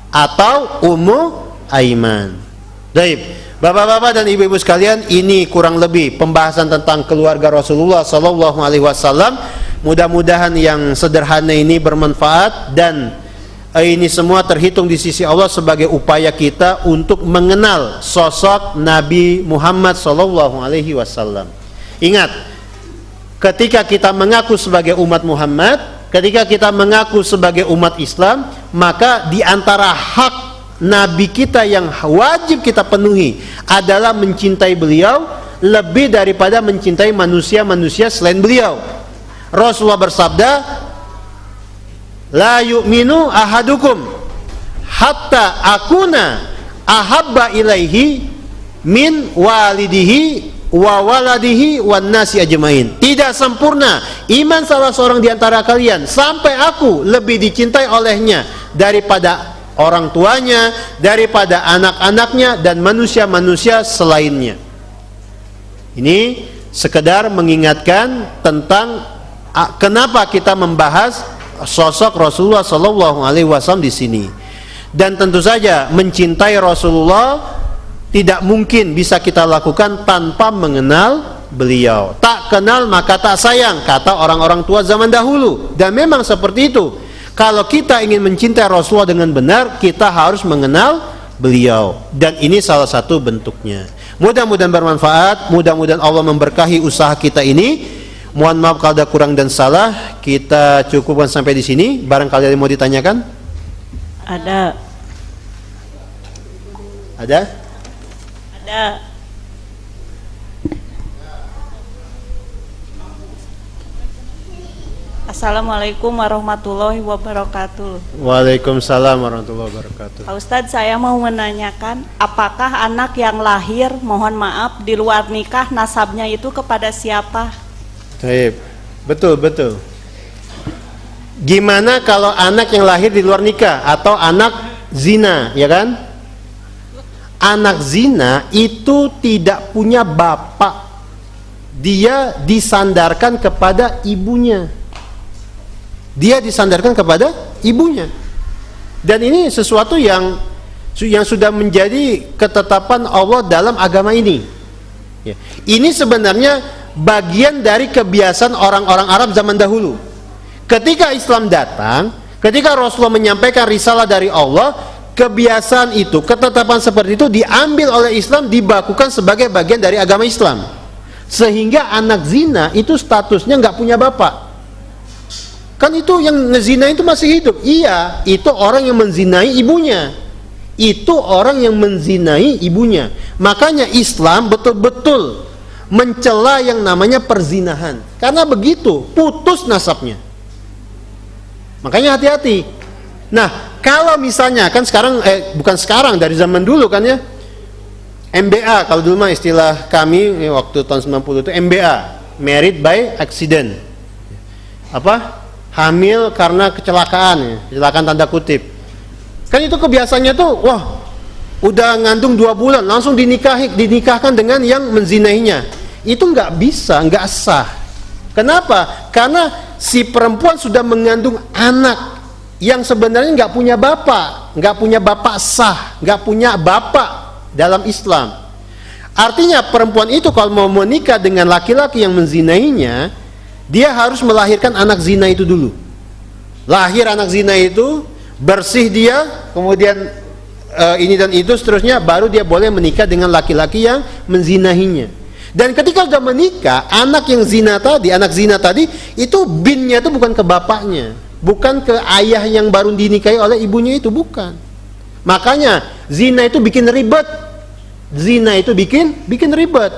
atau Ummu Aiman. Baik, bapak-bapak dan ibu-ibu sekalian, ini kurang lebih pembahasan tentang keluarga Rasulullah Sallallahu Alaihi Wasallam. Mudah-mudahan yang sederhana ini bermanfaat dan ini semua terhitung di sisi Allah sebagai upaya kita untuk mengenal sosok Nabi Muhammad Sallallahu Alaihi Wasallam. Ingat, ketika kita mengaku sebagai umat Muhammad, ketika kita mengaku sebagai umat Islam, maka di antara hak Nabi kita yang wajib kita penuhi adalah mencintai beliau lebih daripada mencintai manusia-manusia selain beliau. Rasulullah bersabda, la yu'minu ahadukum hatta akuna ahabba ilaihi min walidihi wa waladihi wan nasi ajmain. Tidak sempurna iman salah seorang di antara kalian sampai aku lebih dicintai olehnya daripada orang tuanya, daripada anak-anaknya dan manusia-manusia selainnya. Ini sekedar mengingatkan tentang kenapa kita membahas sosok Rasulullah Sallallahu Alaihi Wasallam di sini. Dan tentu saja mencintai Rasulullah tidak mungkin bisa kita lakukan tanpa mengenal beliau. Tak kenal maka tak sayang, kata orang-orang tua zaman dahulu. Dan memang seperti itu. Kalau kita ingin mencintai Rasulullah dengan benar, kita harus mengenal beliau. Dan ini salah satu bentuknya. Mudah-mudahan bermanfaat, mudah-mudahan Allah memberkahi usaha kita ini. Mohon maaf kalau ada kurang dan salah. Kita cukupkan sampai di sini. Barangkali ada yang mau ditanyakan? Ada. Ada? Ada. Assalamualaikum warahmatullahi wabarakatuh. Waalaikumsalam warahmatullahi wabarakatuh. Pak Ustadz, saya mau menanyakan, apakah anak yang lahir, mohon maaf, di luar nikah, nasabnya itu kepada siapa? Baik, betul. Gimana kalau anak yang lahir di luar nikah atau anak zina, ya kan? Anak zina itu tidak punya bapak. Dia disandarkan kepada ibunya. Dia disandarkan kepada ibunya. Dan ini sesuatu yang sudah menjadi ketetapan Allah dalam agama ini. Ya. Ini sebenarnya bagian dari kebiasaan orang-orang Arab zaman dahulu. Ketika Islam datang, ketika Rasulullah menyampaikan risalah dari Allah, kebiasaan itu, ketetapan seperti itu diambil oleh Islam, dibakukan sebagai bagian dari agama Islam. Sehingga anak zina itu statusnya nggak punya bapak. Kan itu yang ngezina itu masih hidup. Iya, itu orang yang menzinai ibunya. Itu orang yang menzinai ibunya. Makanya Islam betul-betul mencela yang namanya perzinahan. Karena begitu, putus nasabnya. Makanya hati-hati. Nah, kalau misalnya kan sekarang bukan sekarang, dari zaman dulu kan ya. MBA kalau dulu mah istilah kami waktu tahun 90 itu MBA, married by accident. Apa? Hamil karena kecelakaan ya. Kecelakaan tanda kutip. Kan itu kebiasaannya tuh, wah, udah ngandung 2 bulan langsung dinikahkan dengan yang menzinainya. Itu nggak bisa, nggak sah. Kenapa? Karena si perempuan sudah mengandung anak yang sebenarnya nggak punya bapak sah, nggak punya bapak dalam Islam. Artinya perempuan itu kalau mau menikah dengan laki-laki yang menzinainya, dia harus melahirkan anak zina itu dulu. Lahir anak zina itu, bersih dia, kemudian ini dan itu seterusnya, baru dia boleh menikah dengan laki-laki yang menzinahinya. Dan ketika sudah menikah, anak zina tadi itu binnya itu bukan ke bapaknya, bukan ke ayah yang baru dinikahi oleh ibunya itu, bukan. Makanya zina itu bikin ribet. Zina itu bikin ribet.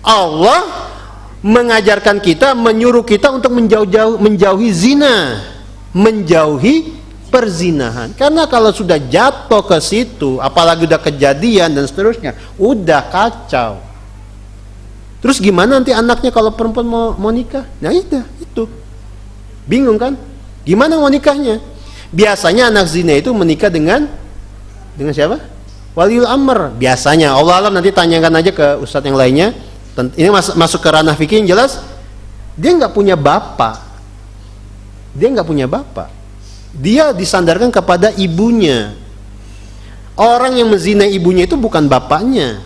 Allah mengajarkan kita, menyuruh kita untuk menjauhi zina, menjauhi perzinahan. Karena kalau sudah jatuh ke situ, apalagi udah kejadian dan seterusnya, udah kacau. Terus gimana nanti anaknya kalau perempuan mau nikah? Nah itu bingung kan? Gimana mau nikahnya? Biasanya anak zina itu menikah dengan siapa? Waliul amr. Biasanya, Allah alam, nanti tanyakan aja ke ustadz yang lainnya. Ini masuk ke ranah fikih yang jelas. Dia nggak punya bapak. Dia disandarkan kepada ibunya. Orang yang menzinai ibunya itu bukan bapaknya.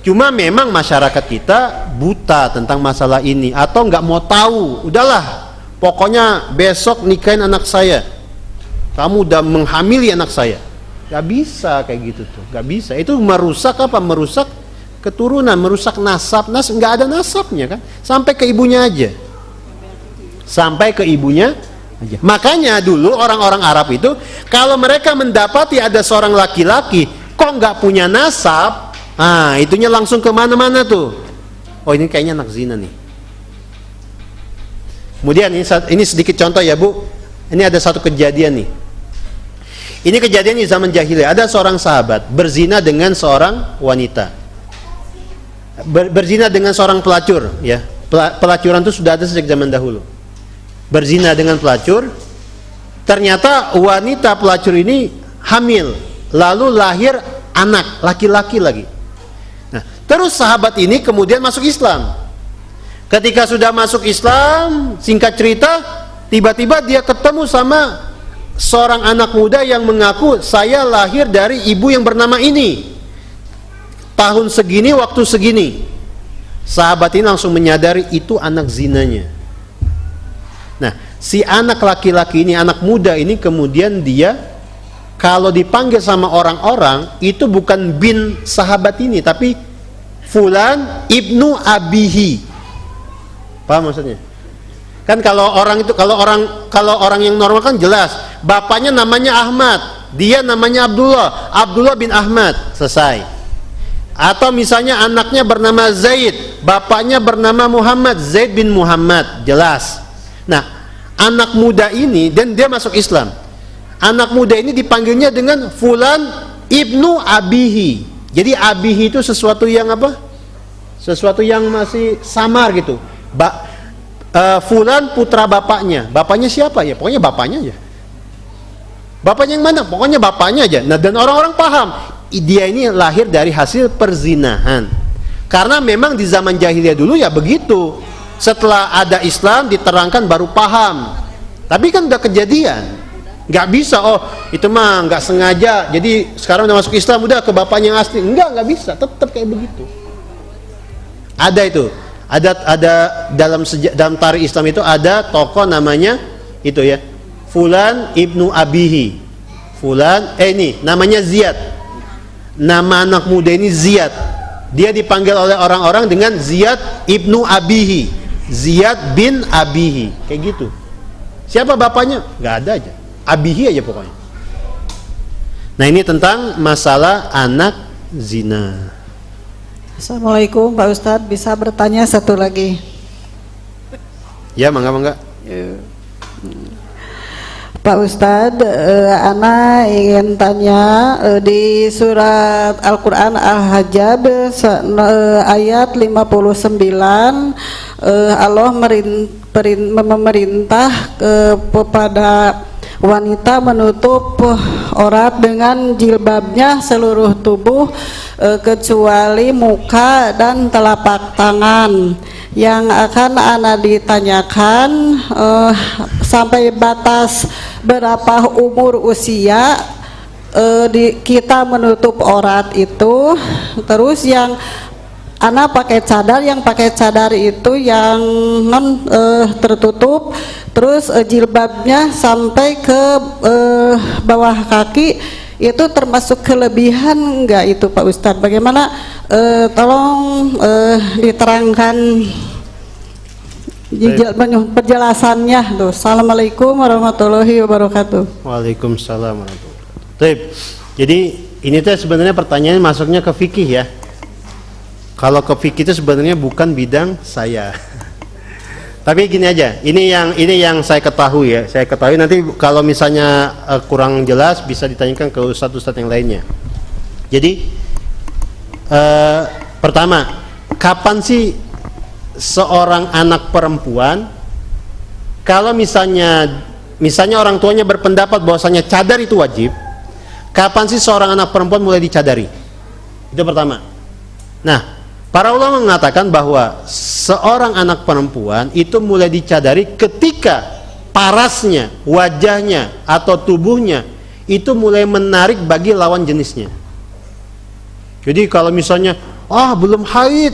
Cuma memang masyarakat kita buta tentang masalah ini, atau nggak mau tahu. Udahlah, pokoknya besok nikahin anak saya. Kamu udah menghamili anak saya. Gak bisa kayak gitu tuh, gak bisa. Itu merusak apa? Merusak keturunan, merusak nasab. Nggak ada nasabnya kan? Sampai ke ibunya aja. Makanya dulu orang-orang Arab itu, kalau mereka mendapati ada seorang laki-laki kok nggak punya nasab, itunya langsung kemana-mana tuh. Oh, ini kayaknya anak zina nih. Kemudian ini sedikit contoh ya Bu. Ini ada satu kejadian nih. Ini kejadian di zaman jahiliyah. Ada seorang sahabat berzina dengan seorang wanita. Berzina dengan seorang pelacur, ya. Pelacuran itu sudah ada sejak zaman dahulu. Berzina dengan pelacur. Ternyata wanita pelacur ini hamil, lalu lahir anak laki-laki lagi. Nah, terus sahabat ini kemudian masuk Islam. Ketika sudah masuk Islam, singkat cerita, tiba-tiba dia ketemu sama seorang anak muda yang mengaku, saya lahir dari ibu yang bernama ini. tahun segini, waktu segini. Sahabat ini langsung menyadari itu anak zinanya. Nah, si anak laki-laki ini, anak muda ini, kemudian dia kalau dipanggil sama orang-orang itu bukan bin sahabat ini, tapi fulan ibnu abihi. Paham maksudnya? Kan kalau orang yang normal kan jelas, bapaknya namanya Ahmad, dia namanya Abdullah bin Ahmad, selesai. Atau misalnya anaknya bernama Zaid, bapaknya bernama Muhammad, Zaid bin Muhammad, jelas. Nah, anak muda ini, dan dia masuk Islam, anak muda ini dipanggilnya dengan fulan ibnu abihi. Jadi abihi itu sesuatu yang apa? Sesuatu yang masih samar gitu. Fulan putra bapaknya. Bapaknya siapa? Ya pokoknya bapaknya aja. Bapaknya yang mana? Pokoknya bapaknya aja. Nah, dan orang-orang paham dia ini lahir dari hasil perzinahan. Karena memang di zaman jahiliyah dulu ya begitu. Setelah ada Islam diterangkan baru paham. Tapi kan udah kejadian. Nggak bisa, oh itu mah nggak sengaja. Jadi sekarang udah masuk Islam udah ke bapaknya yang asli. Nggak bisa. Tetap kayak begitu. Ada itu. Ada dalam tarikh Islam itu ada tokoh namanya itu ya, fulan ibnu abihi. Fulan ini namanya Ziyad. Nama anak muda ini Ziyad. Dia dipanggil oleh orang-orang dengan Ziyad ibnu abihi, Ziyad bin abihi, kayak gitu. Siapa bapaknya? Nggak ada aja, abihi aja pokoknya. Nah, ini tentang masalah anak zina. Assalamualaikum Pak Ustadz, bisa bertanya satu lagi? Ya, mangga. Pak Ustadz, Ana ingin tanya di surat Al-Quran Al-Hajjab ayat 59, Allah memerintah kepada wanita menutup aurat dengan jilbabnya seluruh tubuh kecuali muka dan telapak tangan. Yang akan Ana ditanyakan sampai batas berapa umur usia kita menutup aurat itu. Terus yang Ana pakai cadar, yang pakai cadar itu yang non tertutup, terus jilbabnya sampai ke bawah kaki, itu termasuk kelebihan enggak itu Pak Ustadz? Bagaimana? Tolong diterangkan penjelasannya tuh. Assalamualaikum warahmatullahi wabarakatuh. Waalaikumsalam warahmatullahi wabarakatuh. Jadi ini tuh sebenarnya pertanyaan masuknya ke fikih ya. Kalau ke fikih itu sebenarnya bukan bidang saya. Tapi gini aja, ini yang saya ketahui ya. Saya ketahui, nanti kalau misalnya kurang jelas bisa ditanyakan ke ustadz-ustadz yang lainnya. Jadi pertama, kapan sih seorang anak perempuan, kalau misalnya orang tuanya berpendapat bahwasanya cadar itu wajib, kapan sih seorang anak perempuan mulai dicadari? Itu pertama. Nah, para ulama mengatakan bahwa seorang anak perempuan itu mulai dicadari ketika parasnya, wajahnya atau tubuhnya itu mulai menarik bagi lawan jenisnya. Jadi kalau misalnya belum haid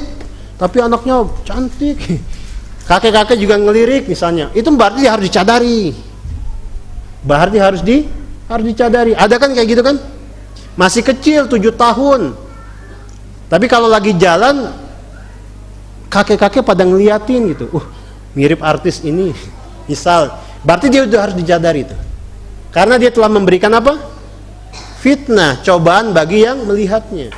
tapi anaknya cantik, kakek-kakek juga ngelirik misalnya, itu berarti dia harus dicadari. Berarti harus dicadari. Ada kan kayak gitu kan? Masih kecil 7 tahun. Tapi kalau lagi jalan kakek-kakek pada ngeliatin gitu, mirip artis ini, misal, berarti dia udah harus dicadari itu. Karena dia telah memberikan apa? Fitnah, cobaan bagi yang melihatnya.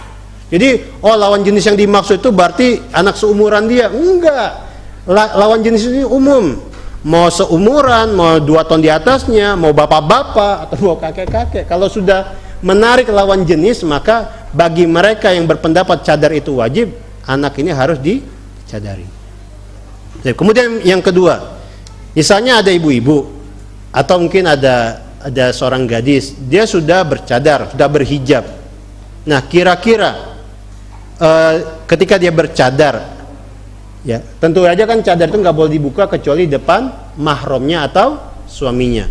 Jadi, lawan jenis yang dimaksud itu berarti anak seumuran dia. Enggak. Lawan jenis ini umum. Mau seumuran, mau 2 tahun di atasnya, mau bapak-bapak atau mau kakek-kakek. Kalau sudah menarik lawan jenis, maka bagi mereka yang berpendapat cadar itu wajib, anak ini harus dicadari. Kemudian yang kedua, misalnya ada ibu-ibu atau mungkin ada seorang gadis, dia sudah bercadar, sudah berhijab. Nah, kira-kira ketika dia bercadar, ya tentu aja kan cadar itu nggak boleh dibuka kecuali depan mahramnya atau suaminya.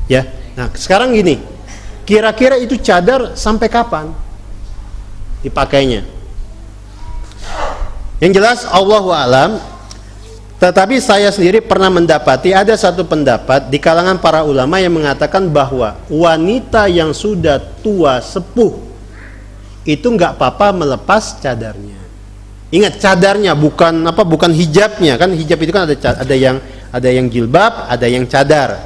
Ya, nah sekarang gini. Kira-kira itu cadar sampai kapan? dipakainya. Yang jelas Allahu a'lam. Tetapi saya sendiri pernah mendapati ada satu pendapat di kalangan para ulama yang mengatakan bahwa wanita yang sudah tua sepuh itu nggak apa-apa melepas cadarnya. Ingat, cadarnya, bukan hijabnya. Kan hijab itu kan ada yang jilbab, ada yang cadar.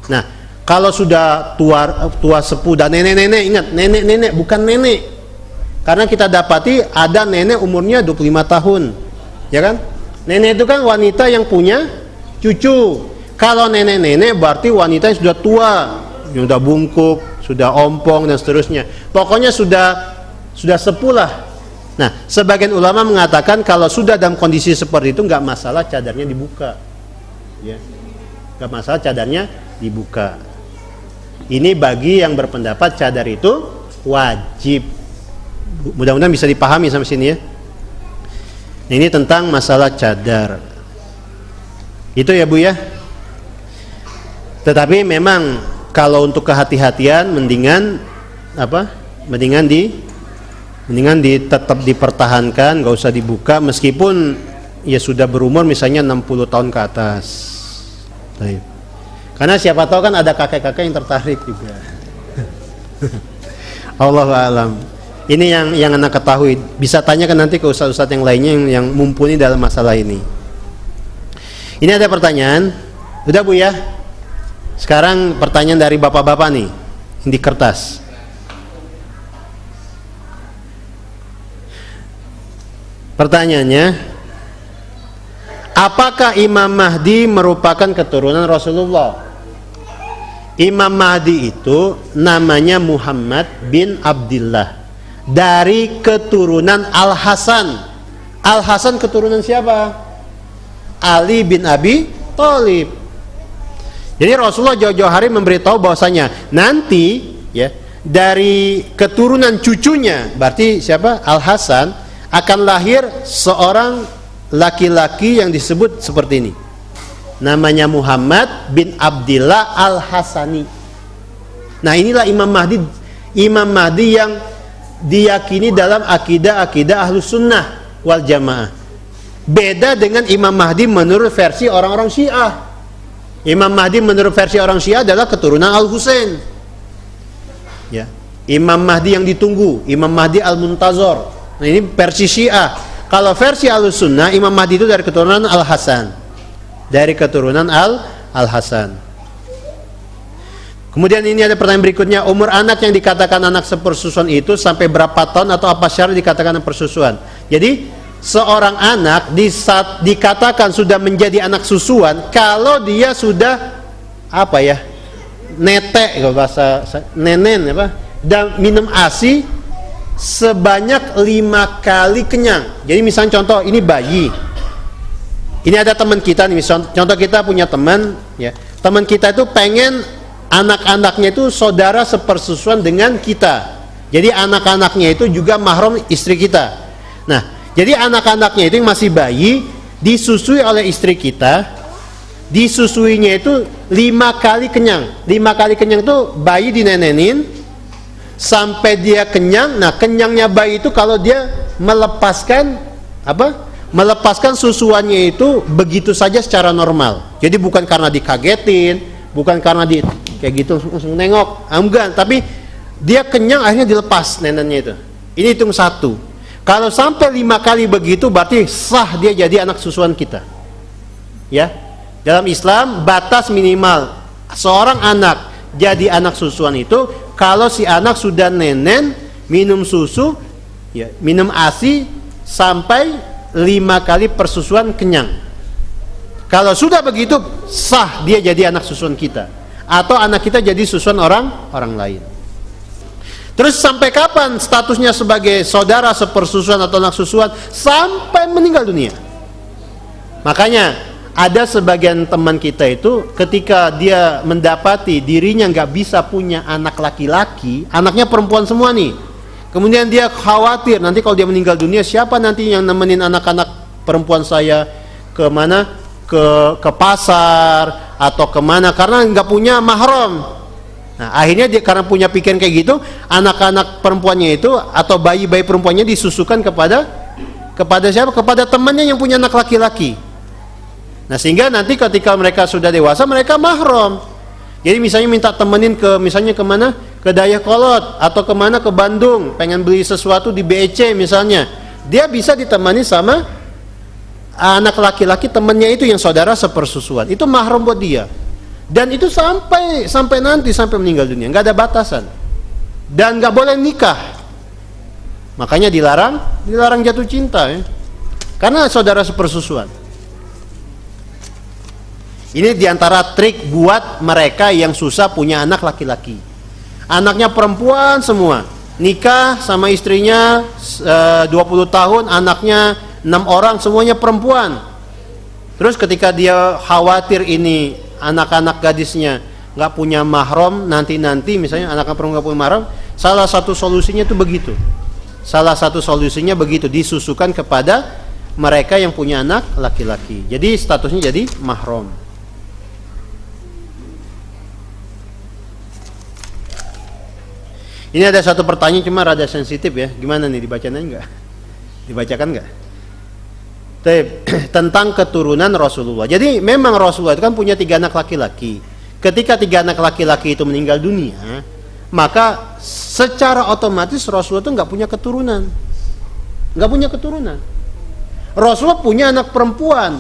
Nah, kalau sudah tua sepuh dan nenek-nenek, ingat, nenek-nenek bukan nenek. Karena kita dapati ada nenek umurnya 25 tahun. Ya kan? Nenek itu kan wanita yang punya cucu. Kalau nenek-nenek berarti wanita yang sudah tua, yang sudah bungkuk, sudah ompong dan seterusnya. Pokoknya sudah sepuh lah. Nah, sebagian ulama mengatakan kalau sudah dalam kondisi seperti itu nggak masalah cadarnya dibuka. Ya. Nggak masalah cadarnya dibuka. Ini bagi yang berpendapat cadar itu wajib. Mudah-mudahan bisa dipahami sampai sini ya. Ini tentang masalah cadar. Itu ya Bu ya. Tetapi memang kalau untuk kehati-hatian mendingan tetap dipertahankan, nggak usah dibuka meskipun ya sudah berumur misalnya 60 tahun ke atas. Baik. Karena siapa tahu kan ada kakek-kakek yang tertarik juga. Allahu a'lam. Ini yang anak ketahui. Bisa tanyakan nanti ke ustaz-ustaz yang lainnya yang mumpuni dalam masalah ini. Ini ada pertanyaan. Udah Bu ya. Sekarang pertanyaan dari bapak-bapak nih di kertas. Pertanyaannya, apakah Imam Mahdi merupakan keturunan Rasulullah? Imam Mahdi itu namanya Muhammad bin Abdullah, dari keturunan Al-Hasan. Al-Hasan keturunan siapa? Ali bin Abi Thalib. Jadi Rasulullah jauh-jauh hari memberitahu bahwasanya nanti ya dari keturunan cucunya, berarti siapa? Al-Hasan, akan lahir seorang laki-laki yang disebut seperti ini. Namanya Muhammad bin Abdullah Al-Hasani. Nah, inilah Imam Mahdi. Imam Mahdi yang diyakini dalam akidah Ahlus Sunnah wal Jamaah. Beda dengan Imam Mahdi menurut versi orang-orang Syiah. Imam Mahdi menurut versi orang Syiah adalah keturunan Al-Husain. Ya. Imam Mahdi yang ditunggu, Imam Mahdi Al-Muntazor. Nah, ini versi Syiah. Kalau versi Ahlus Sunnah, Imam Mahdi itu dari keturunan Al-Hasan. Dari keturunan Al-Hasan. Kemudian ini ada pertanyaan berikutnya, umur anak yang dikatakan anak sepersusuan itu sampai berapa tahun atau apa syarat dikatakan persusuan? Jadi seorang anak dikatakan sudah menjadi anak susuan kalau dia sudah netek, kalau bahasa nenen dan minum ASI sebanyak 5 kali kenyang. Jadi misalnya contoh, ini bayi. Ini ada teman kita nih, contoh kita punya teman ya. Teman kita itu pengen anak-anaknya itu saudara sepersusuan dengan kita. Jadi anak-anaknya itu juga mahram istri kita. Nah, jadi anak-anaknya itu yang masih bayi disusui oleh istri kita. Disusuinya itu 5 kali kenyang. 5 kali kenyang itu bayi dinenenin sampai dia kenyang. Nah, kenyangnya bayi itu kalau dia melepaskan melepaskan susuannya itu begitu saja secara normal. Jadi bukan karena dikagetin, bukan karena kayak gitu langsung nengok, enggak, tapi dia kenyang akhirnya dilepas nenennya itu. Ini hitung 1. Kalau sampai 5 kali begitu berarti sah dia jadi anak susuan kita. Ya. Dalam Islam batas minimal seorang anak jadi anak susuan itu kalau si anak sudah nenen, minum susu, ya, minum ASI sampai 5 kali persusuan kenyang. Kalau sudah begitu sah dia jadi anak susuan kita. Atau anak kita jadi susuan orang lain. Terus sampai kapan statusnya sebagai saudara sepersusuan atau anak susuan? Sampai meninggal dunia. Makanya ada sebagian teman kita itu ketika dia mendapati dirinya nggak bisa punya anak laki-laki, anaknya perempuan semua nih. Kemudian dia khawatir nanti kalau dia meninggal dunia siapa nanti yang nemenin anak-anak perempuan saya ke mana? Ke pasar atau kemana, karena nggak punya mahram. Nah, akhirnya dia karena punya pikiran kayak gitu, anak-anak perempuannya itu atau bayi-bayi perempuannya disusukan kepada siapa? Kepada temannya yang punya anak laki-laki. Nah, sehingga nanti ketika mereka sudah dewasa, mereka mahram. Jadi misalnya minta temenin misalnya kemana? Ke Dayakolot atau kemana, ke Bandung, pengen beli sesuatu di BEC misalnya. Dia bisa ditemani sama anak laki-laki temannya itu yang saudara sepersusuan. Itu mahram buat dia. Dan itu sampai meninggal dunia, nggak ada batasan. Dan nggak boleh nikah. Makanya dilarang jatuh cinta ya. Karena saudara sepersusuan. Ini diantara trik buat mereka yang susah punya anak laki-laki. Anaknya perempuan semua, nikah sama istrinya 20 tahun, anaknya 6 orang, semuanya perempuan. Terus ketika dia khawatir ini anak-anak gadisnya nggak punya mahram, nanti misalnya anak perempuan nggak punya mahram, salah satu solusinya itu begitu. Disusukan kepada mereka yang punya anak laki-laki. Jadi statusnya jadi mahram. Ini ada satu pertanyaan cuma rada sensitif ya. Gimana nih, dibacakan enggak? Dibacakan enggak? Tentang keturunan Rasulullah. Jadi memang Rasulullah itu kan punya 3 anak laki-laki. Ketika 3 anak laki-laki itu meninggal dunia, maka secara otomatis Rasulullah itu nggak punya keturunan. Rasulullah punya anak perempuan,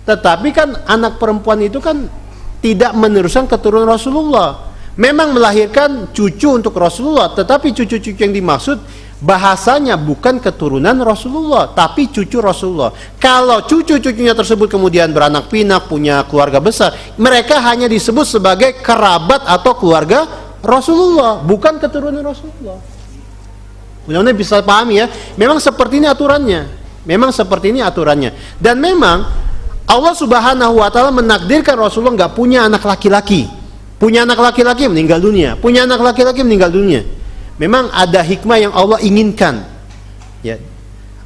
tetapi kan anak perempuan itu kan tidak meneruskan keturunan Rasulullah. Memang melahirkan cucu untuk Rasulullah, tetapi cucu-cucu yang dimaksud bahasanya bukan keturunan Rasulullah, tapi cucu Rasulullah. Kalau cucu-cucunya tersebut kemudian beranak pinak, punya keluarga besar, mereka hanya disebut sebagai kerabat atau keluarga Rasulullah, bukan keturunan Rasulullah. Mudah-mudahan bisa pahami ya. Memang seperti ini aturannya. Dan memang Allah Subhanahu wa taala menakdirkan Rasulullah nggak punya anak laki-laki. Punya anak laki-laki meninggal dunia. Memang ada hikmah yang Allah inginkan. Ya.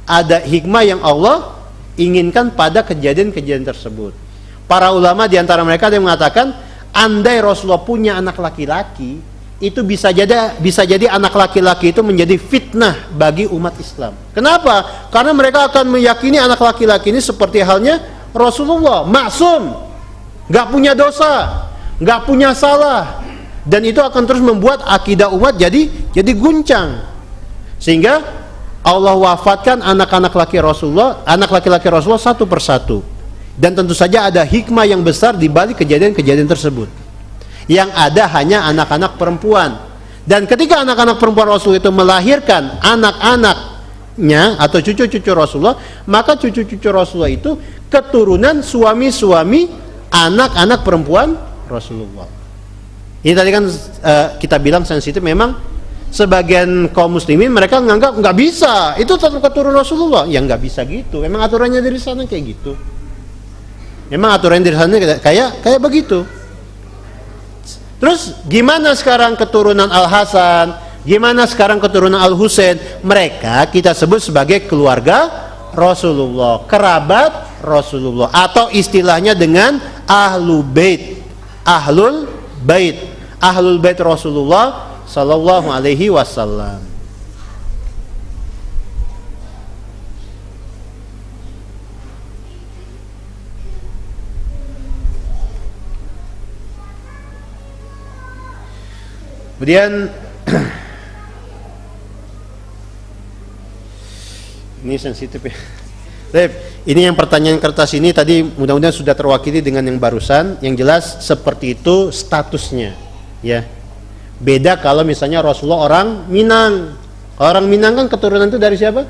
Ada hikmah yang Allah inginkan pada kejadian-kejadian tersebut. Para ulama diantara mereka ada yang mengatakan, andai Rasulullah punya anak laki-laki, itu bisa jadi anak laki-laki itu menjadi fitnah bagi umat Islam. Kenapa? Karena mereka akan meyakini anak laki-laki ini seperti halnya Rasulullah, maksum, nggak punya dosa, nggak punya salah, dan itu akan terus membuat akidah umat jadi guncang, sehingga Allah wafatkan anak laki-laki Rasulullah satu persatu. Dan tentu saja ada hikmah yang besar di balik kejadian-kejadian tersebut. Yang ada hanya anak-anak perempuan. Dan ketika anak-anak perempuan Rasul itu melahirkan anak-anaknya atau cucu-cucu Rasulullah, maka cucu-cucu Rasulullah itu keturunan suami-suami anak-anak perempuan Rasulullah. Ini tadi kan kita bilang sensitif. Memang sebagian kaum muslimin mereka menganggap nggak bisa, itu tetap keturunan Rasulullah. Ya nggak bisa gitu. Memang aturannya dari sana kayak gitu. Memang aturannya dari sana kayak begitu. Terus gimana sekarang keturunan Al-Hasan? Gimana sekarang keturunan Al-Husain? Mereka kita sebut sebagai keluarga Rasulullah, kerabat Rasulullah, atau istilahnya dengan Ahlul Bait Rasulullah sallallahu alaihi wasallam. Kemudian ini sensitif ya. Ini yang pertanyaan kertas ini tadi mudah-mudahan sudah terwakili dengan yang barusan. Yang jelas seperti itu statusnya ya. Beda kalau misalnya Rasulullah orang Minang. Orang Minang kan keturunan itu dari siapa?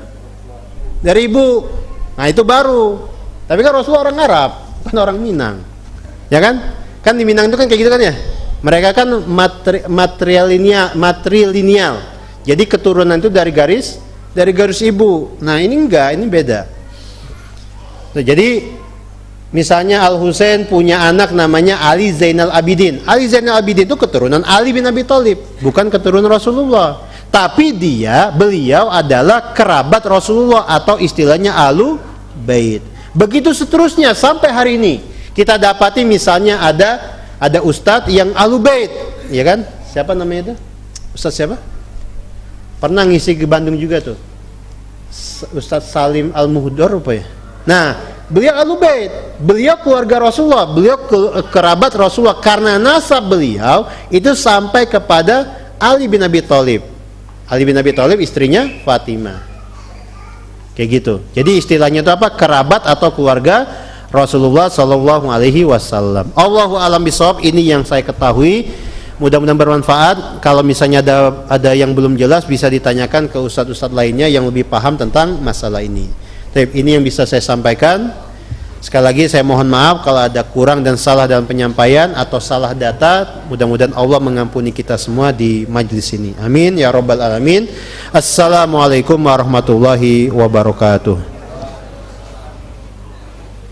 Dari ibu. Nah itu baru. Tapi kan Rasulullah orang Arab, kan orang Minang. Ya kan? Kan di Minang itu kan kayak gitu kan ya. Mereka kan matrilineal. Jadi keturunan itu dari garis ibu. Nah ini enggak, ini beda. Nah, jadi misalnya Al-Husain punya anak namanya Ali Zainal Abidin. Ali Zainal Abidin itu keturunan Ali bin Abi Thalib, bukan keturunan Rasulullah. Tapi beliau adalah kerabat Rasulullah atau istilahnya Ahlul Bait. Begitu seterusnya sampai hari ini. Kita dapati misalnya ada ustadz yang Ahlul Bait, ya kan? siapa namanya itu? Ustaz siapa? Pernah ngisi ke Bandung juga tuh. Ustaz Salim Al-Muhdor apa ya? Nah, beliau Ahlul Bait, beliau keluarga Rasulullah, beliau kerabat Rasulullah, karena nasab beliau itu sampai kepada Ali bin Abi Thalib. Ali bin Abi Thalib istrinya Fatimah. Kayak gitu. Jadi istilahnya itu apa? Kerabat atau keluarga Rasulullah sallallahu alaihi wasallam. Allahu a'lam bishawab, ini yang saya ketahui. Mudah-mudahan bermanfaat. Kalau misalnya ada yang belum jelas bisa ditanyakan ke ustadz-ustadz lainnya yang lebih paham tentang masalah ini. Ini yang bisa saya sampaikan. Sekali lagi saya mohon maaf kalau ada kurang dan salah dalam penyampaian atau salah data. Mudah-mudahan Allah mengampuni kita semua di majlis ini. Amin ya rabbal alamin. Assalamualaikum warahmatullahi wabarakatuh.